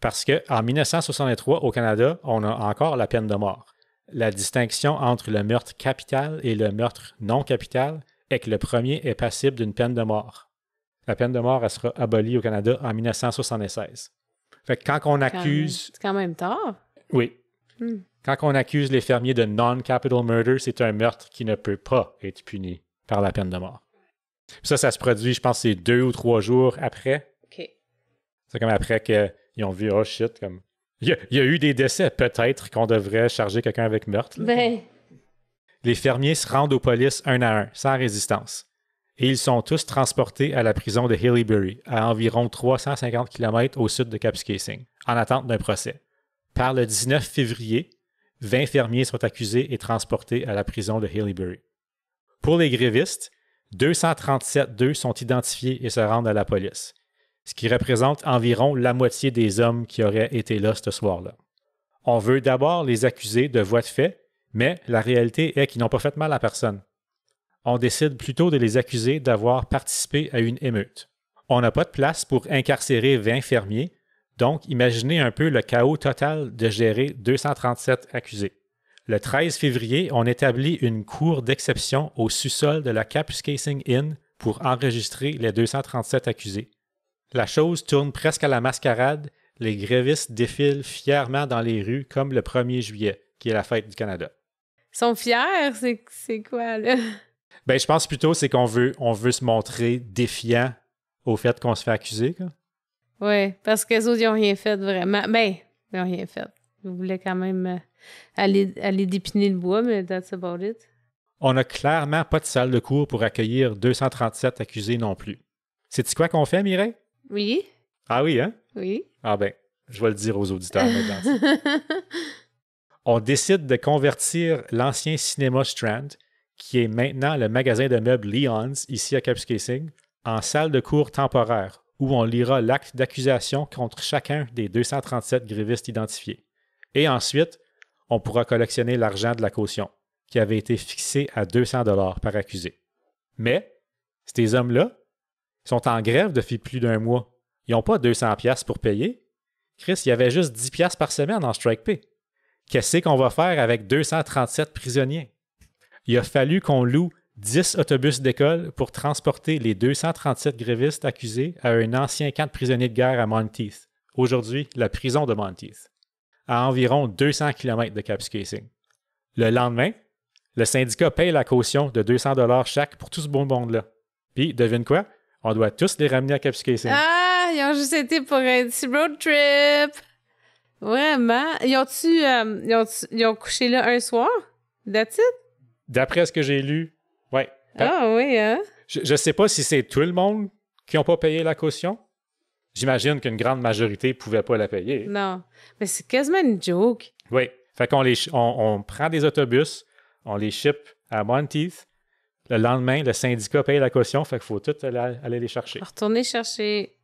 Parce qu'en 1963, au Canada, on a encore la peine de mort. La distinction entre le meurtre capital et le meurtre non capital est que le premier est passible d'une peine de mort. La peine de mort, elle sera abolie au Canada en 1976. Fait que quand on accuse... C'est quand même tard. Oui. Quand on accuse les fermiers de non-capital murder, c'est un meurtre qui ne peut pas être puni par la peine de mort. Puis ça se produit, je pense, c'est 2 ou 3 jours après. OK. C'est comme après qu'ils ont vu, oh shit, comme... Il y a eu des décès, peut-être qu'on devrait charger quelqu'un avec meurtre. Là. Les fermiers se rendent aux polices un à un, sans résistance. Et ils sont tous transportés à la prison de Haileybury, à environ 350 km au sud de Kapuskasing, en attente d'un procès. Par le 19 février, 20 fermiers sont accusés et transportés à la prison de Haileybury. Pour les grévistes, 237 d'eux sont identifiés et se rendent à la police, ce qui représente environ la moitié des hommes qui auraient été là ce soir-là. On veut d'abord les accuser de voies de fait, mais la réalité est qu'ils n'ont pas fait mal à personne. On décide plutôt de les accuser d'avoir participé à une émeute. On n'a pas de place pour incarcérer 20 fermiers, donc imaginez un peu le chaos total de gérer 237 accusés. Le 13 février, on établit une cour d'exception au sous-sol de la Kapuskasing Inn pour enregistrer les 237 accusés. La chose tourne presque à la mascarade, les grévistes défilent fièrement dans les rues comme le 1er juillet, qui est la fête du Canada. Ils sont fiers, c'est quoi, là? Ben, je pense plutôt c'est qu'on veut se montrer défiant au fait qu'on se fait accuser. Oui, parce que les autres, ils n'ont rien fait vraiment. Ben, ils n'ont rien fait. Ils voulaient quand même aller dépiner le bois, mais that's about it. On n'a clairement pas de salle de cours pour accueillir 237 accusés non plus. C'est-tu quoi qu'on fait, Mireille? Oui. Ah oui, hein? Oui. Ah ben, je vais le dire aux auditeurs maintenant. On décide de convertir l'ancien cinéma Strand, qui est maintenant le magasin de meubles Leon's, ici à Kapuskasing, en salle de cours temporaire, où on lira l'acte d'accusation contre chacun des 237 grévistes identifiés. Et ensuite, on pourra collectionner l'argent de la caution, qui avait été fixé à 200 $ par accusé. Mais, ces hommes-là, sont en grève depuis plus d'un mois. Ils n'ont pas 200 $ pour payer. Chris, il y avait juste 10 $ par semaine en strike pay. Qu'est-ce qu'on va faire avec 237 prisonniers? Il a fallu qu'on loue 10 autobus d'école pour transporter les 237 grévistes accusés à un ancien camp de prisonniers de guerre à Monteith, aujourd'hui la prison de Monteith, à environ 200 km de Kapuskasing. Le lendemain, le syndicat paye la caution de 200 $ chaque pour tout ce bon monde-là. Puis, devine quoi? On doit tous les ramener à Kapuskasing. Ah, ils ont juste été pour un petit road trip! Vraiment? Ils ont couché là un soir? That's it? D'après ce que j'ai lu, Ah oui, hein? Je ne sais pas si c'est tout le monde qui n'a pas payé la caution. J'imagine qu'une grande majorité ne pouvait pas la payer. Non. Mais c'est quasiment une joke. Oui. Fait qu'on on prend des autobus, on les ship à Monteith. Le lendemain, le syndicat paye la caution, fait qu'il faut tout aller les chercher. Retourner chercher.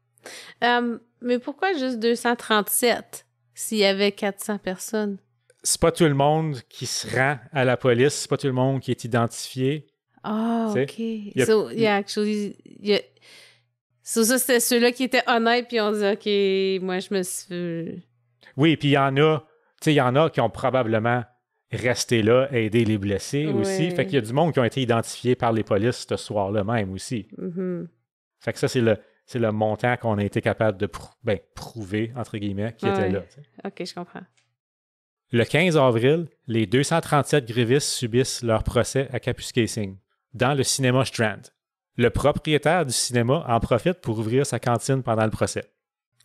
Mais pourquoi juste 237 s'il y avait 400 personnes? C'est pas tout le monde qui se rend à la police, c'est pas tout le monde qui est identifié. Ah, T'sais, OK. So, yeah, actually... So, ça, c'était ceux-là qui étaient honnêtes, puis on dit, OK, moi, je me suis... Oui, puis il y en a qui ont probablement resté là, aider les blessés aussi. Fait qu'il y a du monde qui ont été identifiés par les polices ce soir-là même aussi. Fait que ça, c'est le montant qu'on a été capable de prouver, entre guillemets, qui était là. T'sais. OK, je comprends. Le 15 avril, les 237 grévistes subissent leur procès à Kapuskasing, dans le cinéma Strand. Le propriétaire du cinéma en profite pour ouvrir sa cantine pendant le procès.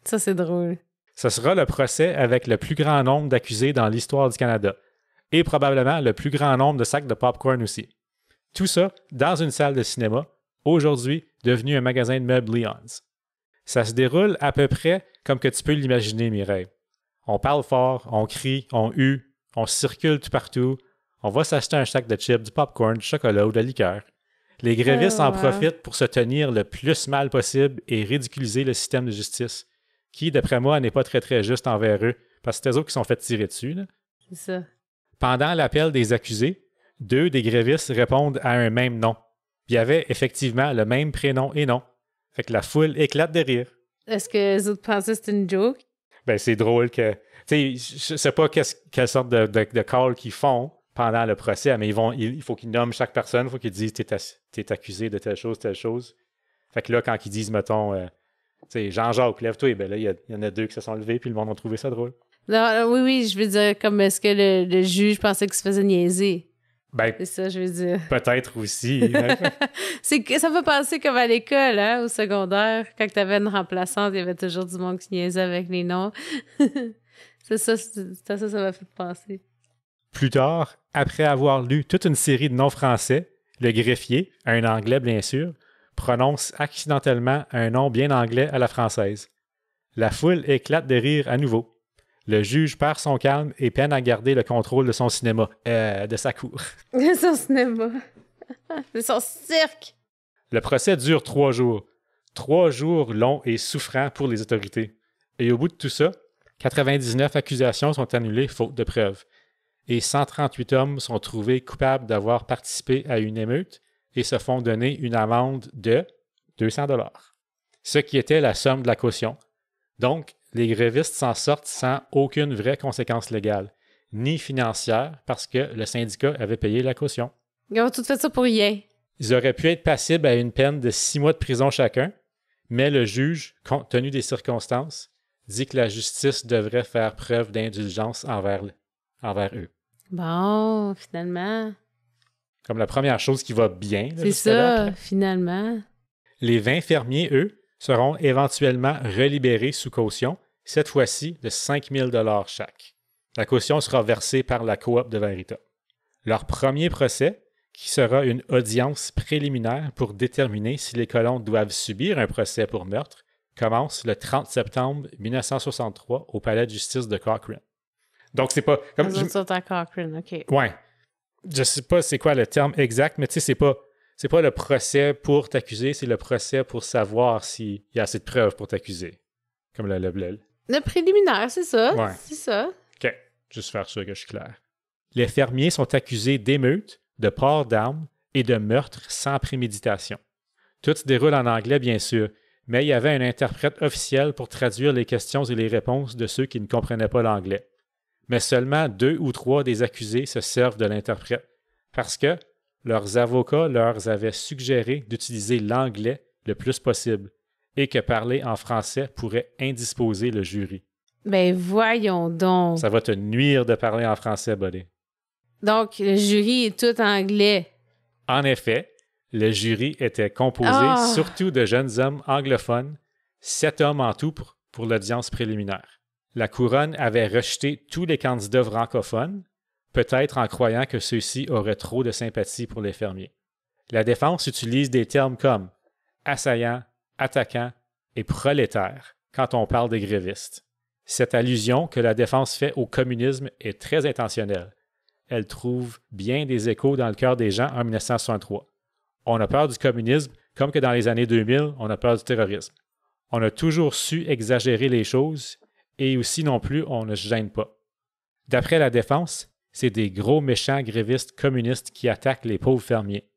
Ça, c'est drôle. Ce sera le procès avec le plus grand nombre d'accusés dans l'histoire du Canada et probablement le plus grand nombre de sacs de popcorn aussi. Tout ça dans une salle de cinéma, aujourd'hui devenue un magasin de meubles Leon's. Ça se déroule à peu près comme que tu peux l'imaginer, Mireille. On parle fort, on crie, on hue, on circule tout partout, on va s'acheter un sac de chips, du popcorn, du chocolat ou de la liqueur. Les grévistes en profitent pour se tenir le plus mal possible et ridiculiser le système de justice, qui, d'après moi, n'est pas très très juste envers eux, parce que c'est eux autres qui sont fait tirer dessus. Là. C'est ça. Pendant l'appel des accusés, 2 des grévistes répondent à un même nom. Il y avait effectivement le même prénom et nom. Fait que la foule éclate de rire. Est-ce que les autres pensaient que c'était une joke? Ben, c'est drôle que... Tu sais, je sais pas quelle sorte de call qu'ils font pendant le procès, mais il faut qu'ils nomment chaque personne, il faut qu'ils disent « t'es accusé de telle chose, telle chose ». Fait que là, quand ils disent, mettons, tu sais, Jean-Jacques, lève-toi, ben là, il y en a 2 qui se sont levés, puis le monde a trouvé ça drôle. Non, oui, je veux dire, comme est-ce que le juge pensait qu'il se faisait niaiser? Ben, c'est ça, je veux dire. Peut-être aussi. Ça me fait penser comme à l'école, hein, au secondaire, quand t'avais une remplaçante, il y avait toujours du monde qui niaisait avec les noms. c'est ça m'a fait penser. Plus tard, après avoir lu toute une série de noms français, le greffier, un anglais bien sûr, prononce accidentellement un nom bien anglais à la française. La foule éclate de rire à nouveau. Le juge perd son calme et peine à garder le contrôle de son cinéma, de sa cour. De son cinéma. De son cirque. Le procès dure 3 jours. 3 jours longs et souffrants pour les autorités. Et au bout de tout ça, 99 accusations sont annulées faute de preuves. Et 138 hommes sont trouvés coupables d'avoir participé à une émeute et se font donner une amende de 200 $, ce qui était la somme de la caution. Donc, les grévistes s'en sortent sans aucune vraie conséquence légale, ni financière, parce que le syndicat avait payé la caution. Ils ont tout fait ça pour rien. Ils auraient pu être passibles à une peine de 6 mois de prison chacun, mais le juge, compte tenu des circonstances, dit que la justice devrait faire preuve d'indulgence envers eux. Bon, finalement. Comme la première chose qui va bien. Là, c'est ça, finalement. Les 20 fermiers, eux, seront éventuellement relibérés sous caution, cette fois-ci de 5 000 $ chaque. La caution sera versée par la coop de Verita. Leur premier procès, qui sera une audience préliminaire pour déterminer si les colons doivent subir un procès pour meurtre, commence le 30 septembre 1963 au palais de justice de Cochrane. Donc, c'est pas... Comme ils sont à Cochrane, OK. Ouais. Je sais pas c'est quoi le terme exact, mais tu sais, c'est pas le procès pour t'accuser, c'est le procès pour savoir s'il y a assez de preuves pour t'accuser. Comme le préliminaire, c'est ça. Ouais. C'est ça. OK. Juste faire sûr que je suis clair. Les fermiers sont accusés d'émeute, de port d'armes et de meurtre sans préméditation. Tout se déroule en anglais, bien sûr, mais il y avait un interprète officiel pour traduire les questions et les réponses de ceux qui ne comprenaient pas l'anglais. Mais seulement 2 ou 3 des accusés se servent de l'interprète, parce que leurs avocats leur avaient suggéré d'utiliser l'anglais le plus possible et que parler en français pourrait indisposer le jury. Ben voyons donc. Ça va te nuire de parler en français, buddy. Donc, le jury est tout anglais. En effet, le jury était composé surtout de jeunes hommes anglophones, 7 hommes en tout pour l'audience préliminaire. La couronne avait rejeté tous les candidats francophones, peut-être en croyant que ceux-ci auraient trop de sympathie pour les fermiers. La défense utilise des termes comme assaillant, attaquant et prolétaire quand on parle des grévistes. Cette allusion que la défense fait au communisme est très intentionnelle. Elle trouve bien des échos dans le cœur des gens en 1963. On a peur du communisme comme que dans les années 2000, on a peur du terrorisme. On a toujours su exagérer les choses et aussi non plus, on ne se gêne pas. D'après la défense, c'est des gros méchants grévistes communistes qui attaquent les pauvres fermiers.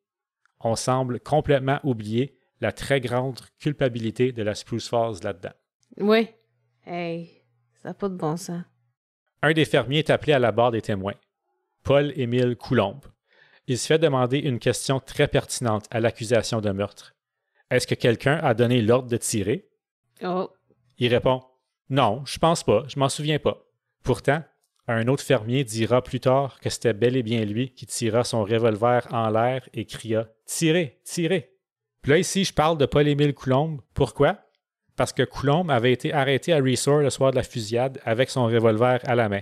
On semble complètement oublier la très grande culpabilité de la Spruce Falls là-dedans. Oui. Hey, ça n'a pas de bon sens. Un des fermiers est appelé à la barre des témoins, Paul-Émile Coulombe. Il se fait demander une question très pertinente à l'accusation de meurtre. Est-ce que quelqu'un a donné l'ordre de tirer? Oh. Il répond « Non, je pense pas, je m'en souviens pas. » Pourtant, un autre fermier dira plus tard que c'était bel et bien lui qui tira son revolver en l'air et cria « Tirez, tirez! » Puis là, ici, je parle de Paul-Émile Coulombe. Pourquoi? Parce que Coulombe avait été arrêté à Resort le soir de la fusillade avec son revolver à la main.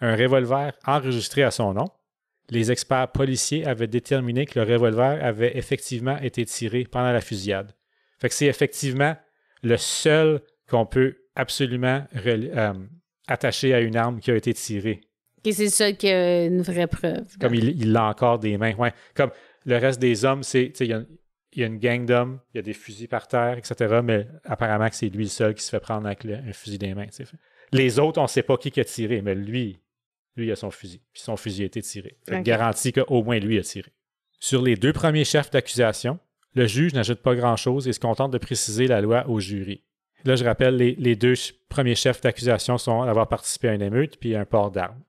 Un revolver enregistré à son nom. Les experts policiers avaient déterminé que le revolver avait effectivement été tiré pendant la fusillade. Fait que c'est effectivement le seul qu'on peut absolument attacher à une arme qui a été tirée. Et c'est ça qui a une vraie preuve. Comme il a encore des mains. Ouais. Comme le reste des hommes, il y a une gang d'hommes, il y a des fusils par terre, etc. Mais apparemment que c'est lui le seul qui se fait prendre avec un fusil des mains. T'sais. Les autres, on ne sait pas qui a tiré, mais lui, il a son fusil. Puis son fusil a été tiré. Fait que garantit qu'au moins lui a tiré. Sur les 2 premiers chefs d'accusation, le juge n'ajoute pas grand-chose et se contente de préciser la loi au jury. Là, je rappelle, les 2 premiers chefs d'accusation sont d'avoir participé à une émeute puis un port d'armes.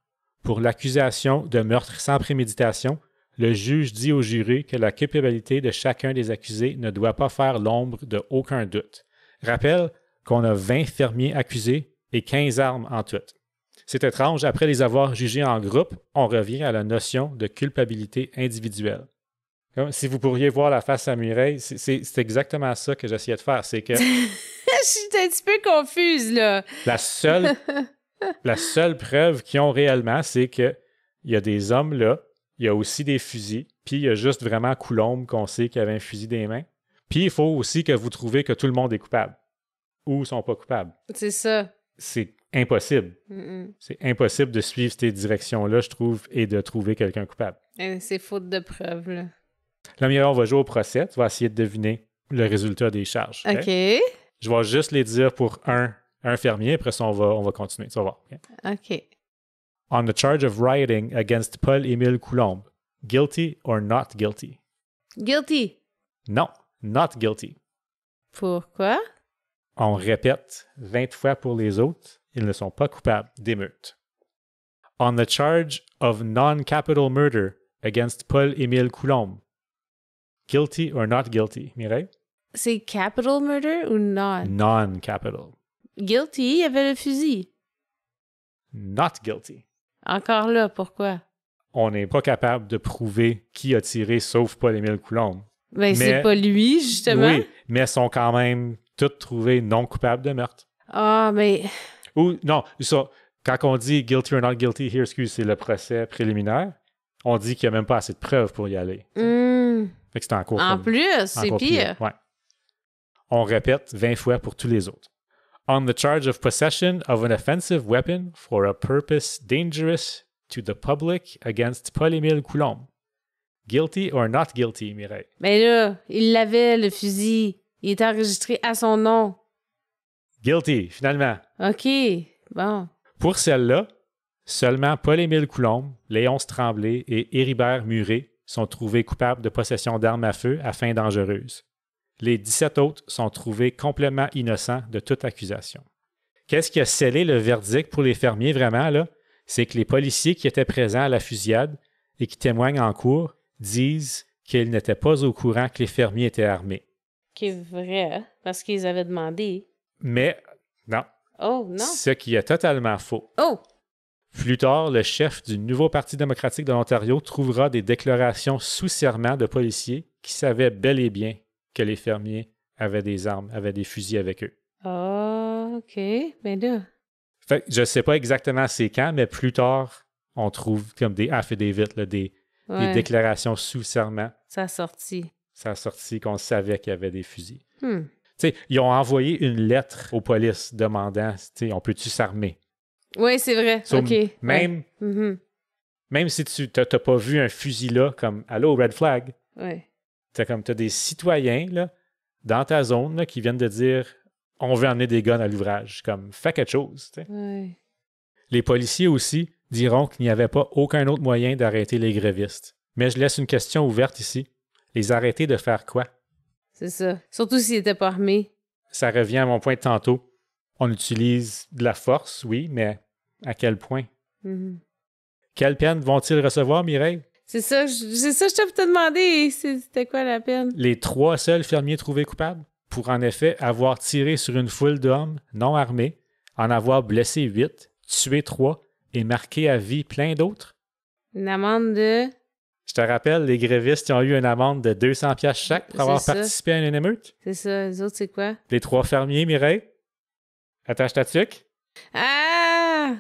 Pour l'accusation de meurtre sans préméditation, le juge dit au jury que la culpabilité de chacun des accusés ne doit pas faire l'ombre de aucun doute. Rappelle qu'on a 20 fermiers accusés et 15 armes en tout. C'est étrange, après les avoir jugés en groupe, on revient à la notion de culpabilité individuelle. Comme, si vous pourriez voir la face à Mireille, c'est exactement ça que j'essayais de faire. C'est que Je suis un petit peu confuse, là. la seule preuve qu'ils ont réellement, c'est qu'il y a des hommes là, il y a aussi des fusils, puis il y a juste vraiment Coulombe qu'on sait qu'il avait un fusil des mains. Puis il faut aussi que vous trouviez que tout le monde est coupable. Ou sont pas coupables. C'est ça. C'est impossible. C'est impossible de suivre ces directions-là, je trouve, et de trouver quelqu'un coupable. C'est faute de preuve, là. Là, Mireille, on va jouer au procès. Tu vas essayer de deviner le résultat des charges. OK. Je vais juste les dire pour un fermier, après ça, on va continuer. Tu vas voir. OK. On the charge of rioting against Paul-Émile Coulombe, guilty or not guilty? Guilty. Non, not guilty. Pourquoi? On répète 20 fois pour les autres, ils ne sont pas coupables d'émeute. On the charge of non-capital murder against Paul-Émile Coulombe, guilty or not guilty, Mireille? C'est capital murder ou non? Non-capital. Guilty, il y avait le fusil. Not guilty. Encore là, pourquoi? On n'est pas capable de prouver qui a tiré sauf Paul-Émile Coulombe. Ben, c'est pas lui, justement. Oui, mais sont quand même tous trouvés non coupables de meurtre. Ah, mais... Ou, non, ça, quand on dit guilty or not guilty, here, excuse, c'est le procès préliminaire, on dit qu'il n'y a même pas assez de preuves pour y aller. Fait que c'est en cours. En plus, c'est pire. Ouais. On répète 20 fois pour tous les autres. On the charge of possession of an offensive weapon for a purpose dangerous to the public against Paul-Émile Coulombe. Guilty or not guilty, Mireille? Ben là, il l'avait, le fusil. Il était enregistré à son nom. Guilty, finalement. OK, bon. Pour celle-là, seulement Paul-Émile Coulombe, Léonce Tremblay et Héribert Muret sont trouvés coupables de possession d'armes à feu à fin dangereuse. Les 17 autres sont trouvés complètement innocents de toute accusation. Qu'est-ce qui a scellé le verdict pour les fermiers vraiment, là? C'est que les policiers qui étaient présents à la fusillade et qui témoignent en cours disent qu'ils n'étaient pas au courant que les fermiers étaient armés. Qui est vrai, parce qu'ils avaient demandé. Mais, non. Oh, non. Ce qui est totalement faux. Oh! Plus tard, le chef du nouveau Parti démocratique de l'Ontario trouvera des déclarations sous serment de policiers qui savaient bel et bien que les fermiers avaient des armes, avaient des fusils avec eux. Ah, OK. Ben là... Fait que je ne sais pas exactement c'est quand, mais plus tard, on trouve comme des affidavits, là, des des déclarations sous serment. Ça a sorti. Ça a sorti qu'on savait qu'il y avait des fusils. Hmm. T'sais, ils ont envoyé une lettre aux polices demandant, on peut-tu s'armer? Oui, c'est vrai. So, OK. Même, Mhm. même si tu n'as pas vu un fusil là, comme « Allô, red flag Ouais. », t'as des citoyens là, dans ta zone là, qui viennent de dire « On veut emmener des guns à l'ouvrage. » Comme « Fais quelque chose. » Ouais. Les policiers aussi diront qu'il n'y avait pas aucun autre moyen d'arrêter les grévistes. Mais je laisse une question ouverte ici. Les arrêter de faire quoi? C'est ça. Surtout s'ils n'étaient pas armés. Ça revient à mon point de tantôt. On utilise de la force, oui, mais à quel point? Mhm. Quelle peine vont-ils recevoir, Mireille? C'est ça, je t'ai te demander. C'était quoi la peine? Les 3 seuls fermiers trouvés coupables pour en effet avoir tiré sur une foule d'hommes non armés, en avoir blessé 8, tué 3 et marqué à vie plein d'autres. Une amende de... Je te rappelle, les grévistes ont eu une amende de 200 pièces chaque pour avoir participé à une émeute. C'est ça. Les autres, c'est quoi? Les 3 fermiers, Mireille, attache ta tuque, Ah!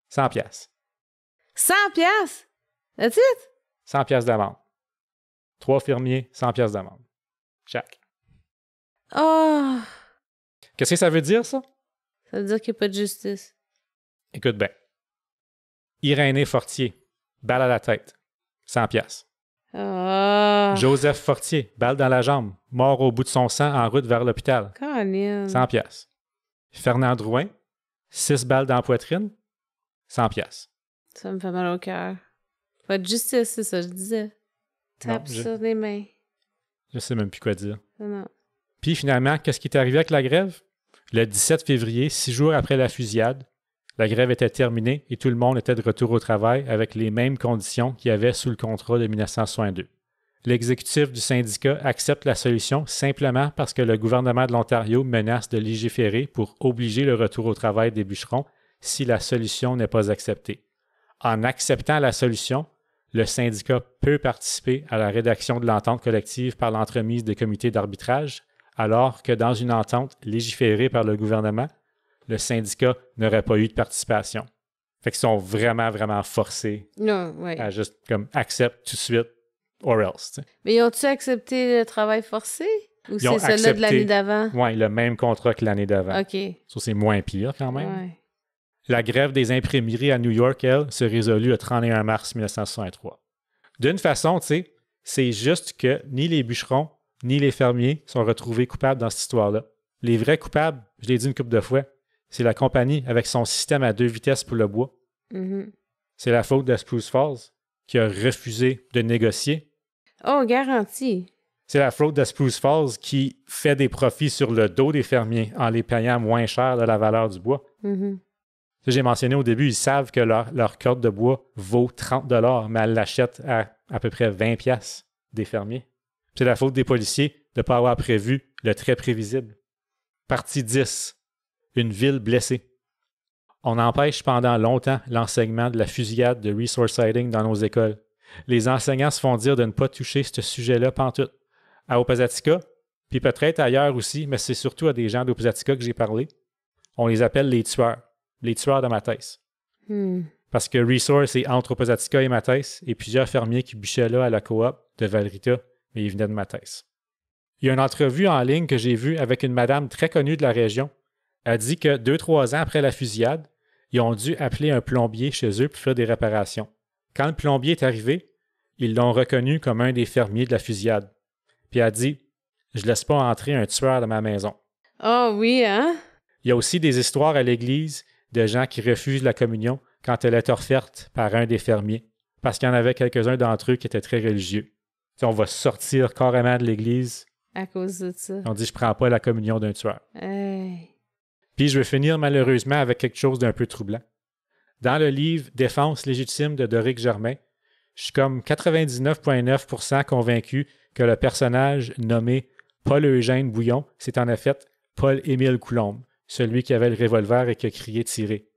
100 pièces. 100 piastres? That's it? 100 pièces d'amende. 3 fermiers, 100 pièces d'amende. Chaque. Oh! Qu'est-ce que ça veut dire, ça? Ça veut dire qu'il n'y a pas de justice. Écoute bien. Irénée Fortier, balle à la tête, 100 pièces. Oh! Joseph Fortier, balle dans la jambe, mort au bout de son sang en route vers l'hôpital, Colin. 100 pièces. Fernand Drouin, 6 balles dans la poitrine, 100 pièces. Ça me fait mal au cœur. Pas de justice, c'est ça, je disais. Tape sur les mains. Je sais même plus quoi dire. Non. Puis finalement, qu'est-ce qui est arrivé avec la grève? Le 17 février, 6 jours après la fusillade, la grève était terminée et tout le monde était de retour au travail avec les mêmes conditions qu'il y avait sous le contrat de 1962. L'exécutif du syndicat accepte la solution simplement parce que le gouvernement de l'Ontario menace de légiférer pour obliger le retour au travail des bûcherons si la solution n'est pas acceptée. En acceptant la solution, le syndicat peut participer à la rédaction de l'entente collective par l'entremise des comités d'arbitrage, alors que dans une entente légiférée par le gouvernement, le syndicat n'aurait pas eu de participation. Fait qu'ils sont vraiment, vraiment forcés à juste comme accept tout de suite or else. T'sais. Mais ils ont-tu accepté le travail forcé? Ou Ils ont c'est celui-là de l'année d'avant? Oui, le même contrat que l'année d'avant. OK. Ça, c'est moins pire quand même. Ouais. La grève des imprimeries à New York, elle, se résolut le 31 mars 1963. D'une façon, tu sais, c'est juste que ni les bûcherons ni les fermiers sont retrouvés coupables dans cette histoire-là. Les vrais coupables, je l'ai dit une couple de fois, c'est la compagnie avec son système à 2 vitesses pour le bois. Mm-hmm. C'est la faute de Spruce Falls qui a refusé de négocier. Oh, garantie. C'est la faute de Spruce Falls qui fait des profits sur le dos des fermiers en les payant moins cher de la valeur du bois. Mm-hmm. J'ai mentionné au début, ils savent que leur corde de bois vaut 30 $, mais elles l'achètent à peu près 20 pièces des fermiers. C'est la faute des policiers de ne pas avoir prévu le très prévisible. Partie 10. Une ville blessée. On empêche pendant longtemps l'enseignement de la fusillade de resource sighting dans nos écoles. Les enseignants se font dire de ne pas toucher ce sujet-là pantoute. À Opazatika, puis peut-être ailleurs aussi, mais c'est surtout à des gens d'Opazatika que j'ai parlé, on les appelle les tueurs de Matthäus. Parce que Resource est entre Opazatika et Matthäus, et plusieurs fermiers qui bûchaient là à la coop de Valrita, mais ils venaient de Matthäus. Il y a une entrevue en ligne que j'ai vue avec une madame très connue de la région. Elle dit que 2-3 ans après la fusillade, ils ont dû appeler un plombier chez eux pour faire des réparations. Quand le plombier est arrivé, ils l'ont reconnu comme un des fermiers de la fusillade. Puis elle dit « Je laisse pas entrer un tueur dans ma maison. » Oh oui, hein? Il y a aussi des histoires à l'église de gens qui refusent la communion quand elle est offerte par un des fermiers, parce qu'il y en avait quelques-uns d'entre eux qui étaient très religieux. T'sais, on va sortir carrément de l'église. À cause de ça. On dit « Je prends pas la communion d'un tueur. Hey. » Puis je vais finir malheureusement avec quelque chose d'un peu troublant. Dans le livre « Défense légitime » de Doric Germain, je suis comme 99,9% convaincu que le personnage nommé Paul-Eugène Bouillon, c'est en effet Paul-Émile Coulombe, celui qui avait le revolver et qui a crié « tirer ».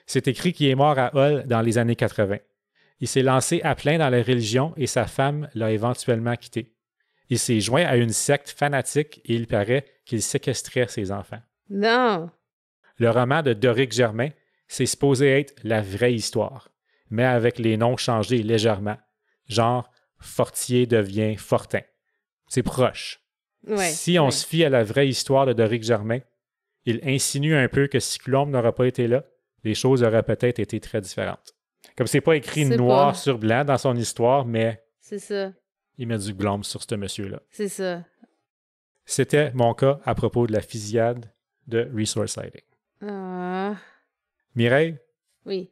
C'est écrit qu'il est mort à Hull dans les années 80. Il s'est lancé à plein dans la religion et sa femme l'a éventuellement quitté. Il s'est joint à une secte fanatique et il paraît qu'il séquestrait ses enfants. Non! Le roman de Doric Germain, c'est supposé être la vraie histoire, mais avec les noms changés légèrement. genre Fortier devient Fortin. C'est proche. Ouais, Si on se fie à la vraie histoire de Doric Germain, il insinue un peu que si Coulomb n'aurait pas été là, les choses auraient peut-être été très différentes. Comme c'est pas écrit C'est noir pas. sur blanc dans son histoire, mais C'est ça. il met du blâme sur ce monsieur-là. C'est ça. C'était mon cas à propos de la fusillade de Resource Lighting. Ah, Mireille, oui.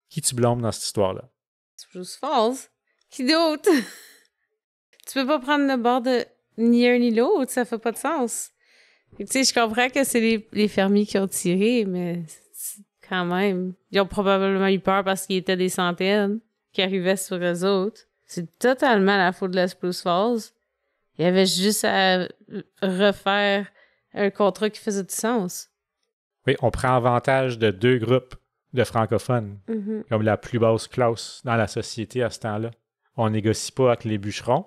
qui tu blâmes dans cette histoire-là? C'est juste false. Qui d'autre? Tu peux pas prendre le bord de ni un ni l'autre, ça fait pas de sens. Tu sais, je comprends que c'est les fermiers qui ont tiré, mais quand même, ils ont probablement eu peur parce qu'il y était des centaines qui arrivaient sur eux autres. C'est totalement la faute de la Spruce Falls. Il y avait juste à refaire un contrat qui faisait du sens. Oui, on prend avantage de 2 groupes de francophones, comme la plus basse classe dans la société à ce temps-là. On négocie pas avec les bûcherons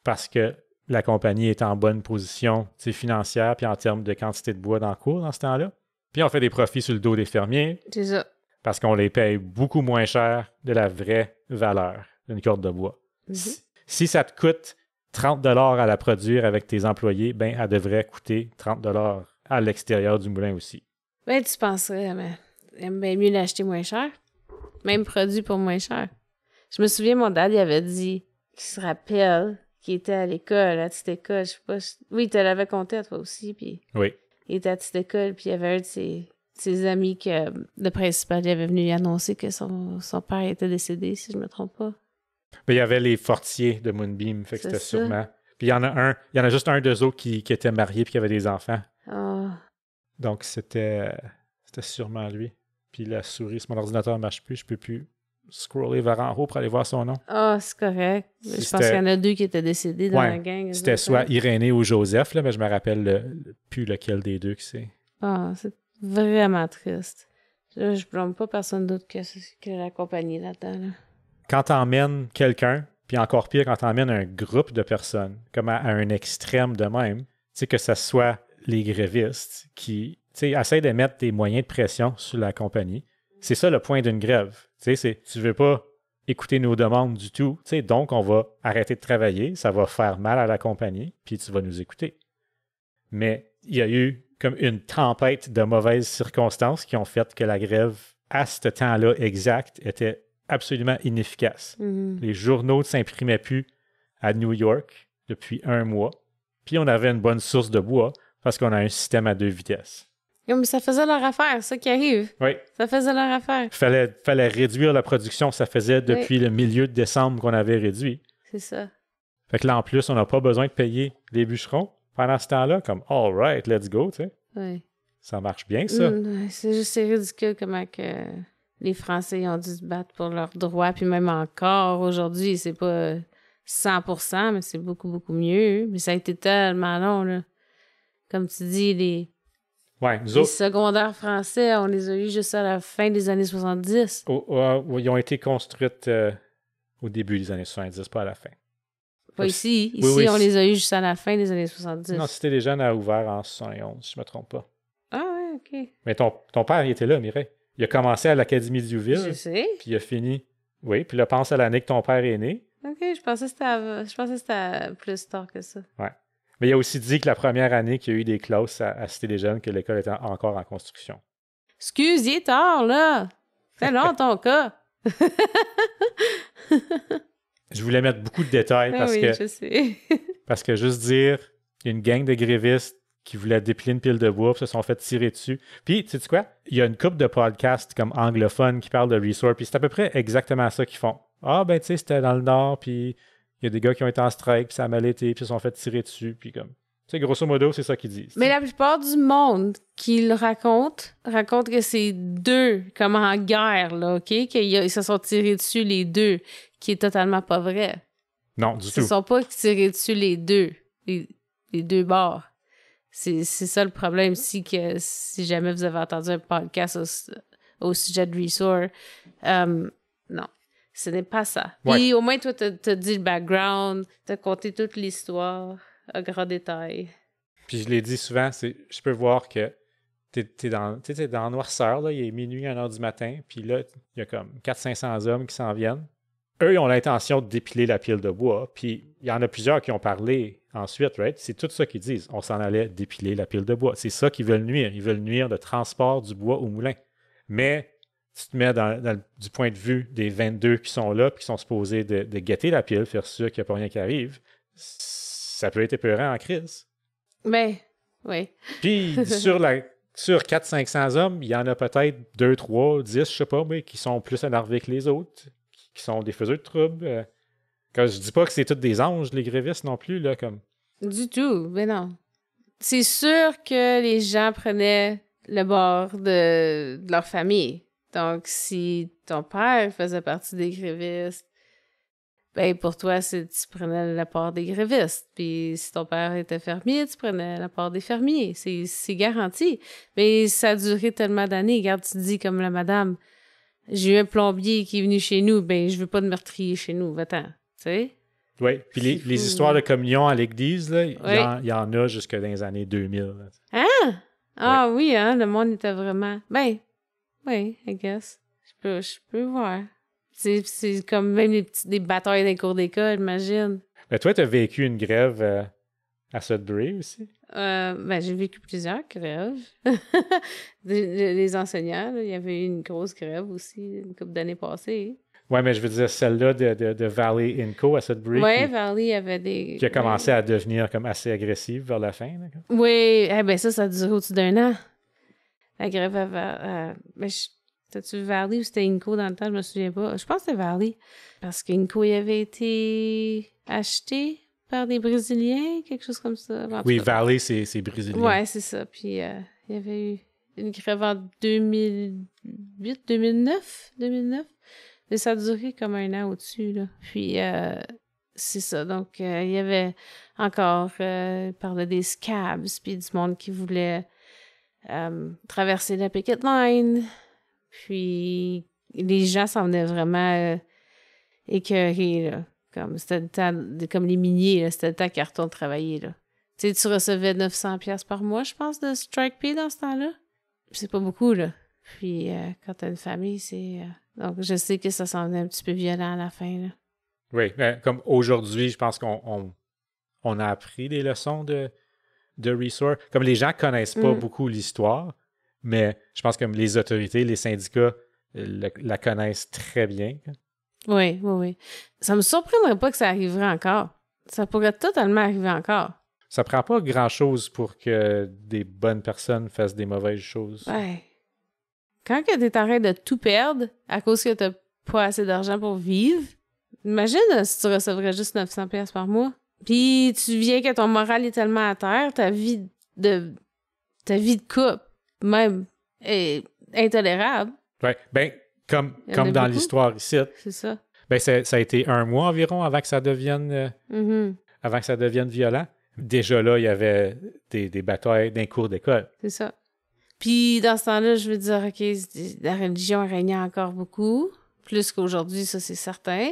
parce que la compagnie est en bonne position financière puis en termes de quantité de bois dans le cours dans ce temps-là. Puis on fait des profits sur le dos des fermiers C'est ça. parce qu'on les paye beaucoup moins cher de la vraie valeur d'une corde de bois. Si ça te coûte 30 $ à la produire avec tes employés, ben elle devrait coûter 30 $ à l'extérieur du moulin aussi. Ben, tu penserais, mais j'aime bien mieux l'acheter moins cher. Même produit pour moins cher. Je me souviens, mon dad, il avait dit qu'il se rappelle qu'il était à l'école, à la petite école, je sais pas. Oui, il te l'avait conté à toi aussi, puis Oui. il était à la petite école, puis il y avait un de ses amis que le principal il avait venu lui annoncer que son père était décédé, si je me trompe pas. Mais il y avait les Fortiers de Moonbeam, fait que C'est c'était ça. sûrement. Puis il y en a juste un d'eux autres qui était marié puis qui avait des enfants. Ah, Donc c'était sûrement lui. Puis la souris sur mon ordinateur ne marche plus, je peux plus scroller vers en haut pour aller voir son nom. c'est correct. Si Je pense c'était- qu'il y en a 2 qui étaient décédés dans Ouais, la gang. eux C'était autres, soit hein. Irénée ou Joseph, là, mais je me rappelle plus lequel des deux que c'est. Ah, c'est vraiment triste. Là, je blâme pas personne d'autre que la compagnie là-dedans. Là. Quand t'emmènes quelqu'un, puis encore pire, quand t'emmènes un groupe de personnes, comme à un extrême de même, tu sais, que ce soit les grévistes qui essaient de mettre des moyens de pression sur la compagnie. C'est ça le point d'une grève. Tu veux pas écouter nos demandes du tout, donc on va arrêter de travailler, ça va faire mal à la compagnie, puis tu vas nous écouter. Mais il y a eu comme une tempête de mauvaises circonstances qui ont fait que la grève, à ce temps-là exact, était absolument inefficace. Les journaux ne s'imprimaient plus à New York depuis 1 mois. Puis on avait une bonne source de bois parce qu'on a un système à 2 vitesses. Mais ça faisait leur affaire, ça qui arrive. Oui. Ça faisait leur affaire. Fallait réduire la production. Ça faisait depuis le milieu de décembre qu'on avait réduit. C'est ça. Fait que là, en plus, on n'a pas besoin de payer les bûcherons pendant ce temps-là. Comme, all right, let's go, tu sais. Oui. Ça marche bien, ça. C'est ridicule comment que les Français ont dû se battre pour leurs droits. Puis même encore aujourd'hui, c'est pas 100%, mais c'est beaucoup, beaucoup mieux. Mais ça a été tellement long, là. Comme tu dis, les secondaires français, on les a eus juste à la fin des années 70. Ils ont été construites au début des années 70, pas à la fin. Pas ici. Ici, on les a eus juste à la fin des années 70. Non, Cité des Jeunes a ouvert en 71, si je me trompe pas. Ah ouais, OK. Mais ton père, il était là, Mireille. Il a commencé à l'Académie de Diouville. Je sais. Puis il a fini. Oui, puis là, pense à l'année que ton père est né. OK, je pensais que c'était plus tard que ça. Ouais. Mais il a aussi dit que la première année qu'il y a eu des classes à Cité des Jeunes, que l'école était encore en construction. Excuse, il est tard, là. C'est long, ton cas. Je voulais mettre beaucoup de détails je sais. parce que juste dire, il y a une gang de grévistes qui voulaient déplier une pile de bois puis se sont fait tirer dessus. Puis, tu sais quoi? Il y a une couple de podcasts comme anglophones qui parlent de Resort, puis c'est à peu près exactement ça qu'ils font. Ah, ben, tu sais, c'était dans le Nord, puis il y a des gars qui ont été en strike, puis ça a mal été, puis se sont fait tirer dessus, puis comme... Tu sais, grosso modo, c'est ça qu'ils disent. Mais la plupart du monde qui le raconte que c'est deux, comme en guerre, là, OK? Qu'ils se sont tirés dessus les deux, qui est totalement pas vrai. Non, du tout. Ils se sont pas tirés dessus les deux, les deux bords. C'est ça le problème ici, que si jamais vous avez entendu un podcast au sujet de Resort, non, ce n'est pas ça. Ouais. Puis au moins, toi, t'as dit le background, t'as conté toute l'histoire à grand détail. Puis je l'ai dit souvent, je peux voir que t'es dans noirceur, là, il est minuit, 1h du matin, puis là, il y a comme 400-500 hommes qui s'en viennent. eux, ils ont l'intention de dépiler la pile de bois. Puis il y en a plusieurs qui ont parlé ensuite, right? C'est tout ça qu'ils disent. On s'en allait dépiler la pile de bois. C'est ça qu'ils veulent nuire. Ils veulent nuire le transport du bois au moulin. Mais tu te mets du point de vue des 22 qui sont là, puis qui sont supposés de guetter la pile, faire sûr qu'il n'y a pas rien qui arrive, ça peut être épeurant en crise. Ben, oui. Puis sur 400-500 hommes, il y en a peut-être 2, 3, 10, je sais pas, mais qui sont plus énervés que les autres, qui sont des faiseurs de troubles. Quand je dis pas que c'est tous des anges, les grévistes non plus, là, comme... Du tout, ben non. C'est sûr que les gens prenaient le bord de leur famille. Donc, si ton père faisait partie des grévistes, ben pour toi, tu prenais la part des grévistes. Puis si ton père était fermier, tu prenais la part des fermiers. C'est garanti. Mais ça a duré tellement d'années. Regarde, tu dis comme la madame, j'ai eu un plombier qui est venu chez nous, ben je veux pas de meurtrier chez nous, va-t'en. Tu sais? Oui, puis les histoires de communion à l'église, là, il y en a jusque dans les années 2000. Là. Ah! Ah oui, hein, le monde était vraiment... Ben, oui, I guess. Je peux voir. C'est comme même des batailles dans les cours d'école, imagine. Mais toi, tu as vécu une grève à Sudbury aussi? Ben, j'ai vécu plusieurs grèves. Les enseignants, là, il y avait eu une grosse grève aussi, une couple d'années passées. Oui, mais je veux dire celle-là de Valley Inco à Sudbury. Oui, Valley avait des... Qui a commencé à devenir comme assez agressive vers la fin. Là, oui, eh ben ça a duré au-dessus d'1 an. La grève avait... mais c'était-tu Valley ou c'était Inco dans le temps? Je me souviens pas. Je pense que c'était Valley. Parce qu'Inco, il avait été acheté par des Brésiliens, quelque chose comme ça. Oui, Valley, c'est brésilien. Ouais, c'est ça. Puis il y avait eu une grève en 2008, 2009. Mais ça a duré comme 1 an au-dessus, là. Puis c'est ça. Donc, il y avait encore... il parlait des scabs, puis du monde qui voulait traverser la picket line. Puis les gens s'en venaient vraiment écœurés, là. Comme c'était le temps, comme les miniers, là, c'était le temps qu'ils retournent travailler, là. Tu sais, tu recevais 900$ par mois, je pense, de strike pay dans ce temps-là. C'est pas beaucoup, là. Puis quand t'as une famille, c'est... donc, je sais que ça s'en venait un petit peu violent à la fin, là. Oui, comme aujourd'hui, je pense qu'on a appris des leçons de Resort. Comme les gens connaissent pas beaucoup l'histoire, mais je pense que les autorités, les syndicats la connaissent très bien. Oui. Ça me surprendrait pas que ça arriverait encore. Ça pourrait totalement arriver encore. Ça prend pas grand-chose pour que des bonnes personnes fassent des mauvaises choses. Ouais. Quand tu es en train de tout perdre à cause que t'as pas assez d'argent pour vivre, imagine si tu recevrais juste 900$ par mois. Puis tu viens que ton moral est tellement à terre, ta vie de couple, même, est intolérable. Ouais, ben, comme dans l'histoire ici. C'est ça. Ben, ça a été 1 mois environ avant que ça devienne violent. Déjà là, il y avait des batailles d'un cours d'école. C'est ça. Puis dans ce temps-là, je veux dire, OK, la religion régnait encore beaucoup, plus qu'aujourd'hui, ça c'est certain.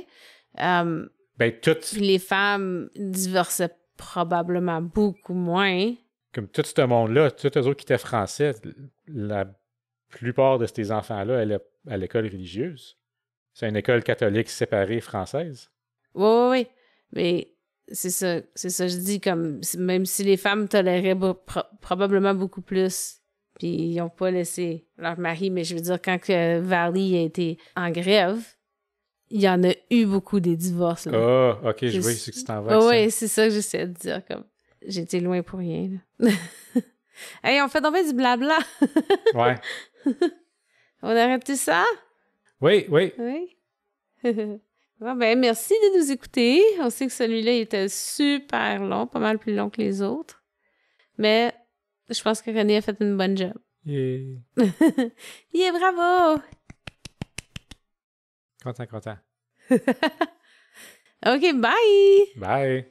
Puis les femmes divorçaient probablement beaucoup moins. Comme tout ce monde-là, tous eux autres qui étaient français, la plupart de ces enfants-là allaient à l'école religieuse. C'est une école catholique séparée française. Oui. Mais c'est ça, je dis, comme même si les femmes toléraient probablement beaucoup plus, puis ils n'ont pas laissé leur mari, mais je veux dire, quand que Valley a été en grève, il y en a eu beaucoup des divorces. Ah, OK, je vois ce que tu t'en vas. Oui, c'est ça que j'essaie de dire. Comme j'étais loin pour rien. Là. Hey, on fait donc bien du blabla. Ouais. On arrête tout ça? Oui. Bon, ben, merci de nous écouter. On sait que celui-là était super long, pas mal plus long que les autres. Mais je pense que René a fait une bonne job. Yeah. Yeah, bravo! Content. OK, bye! Bye!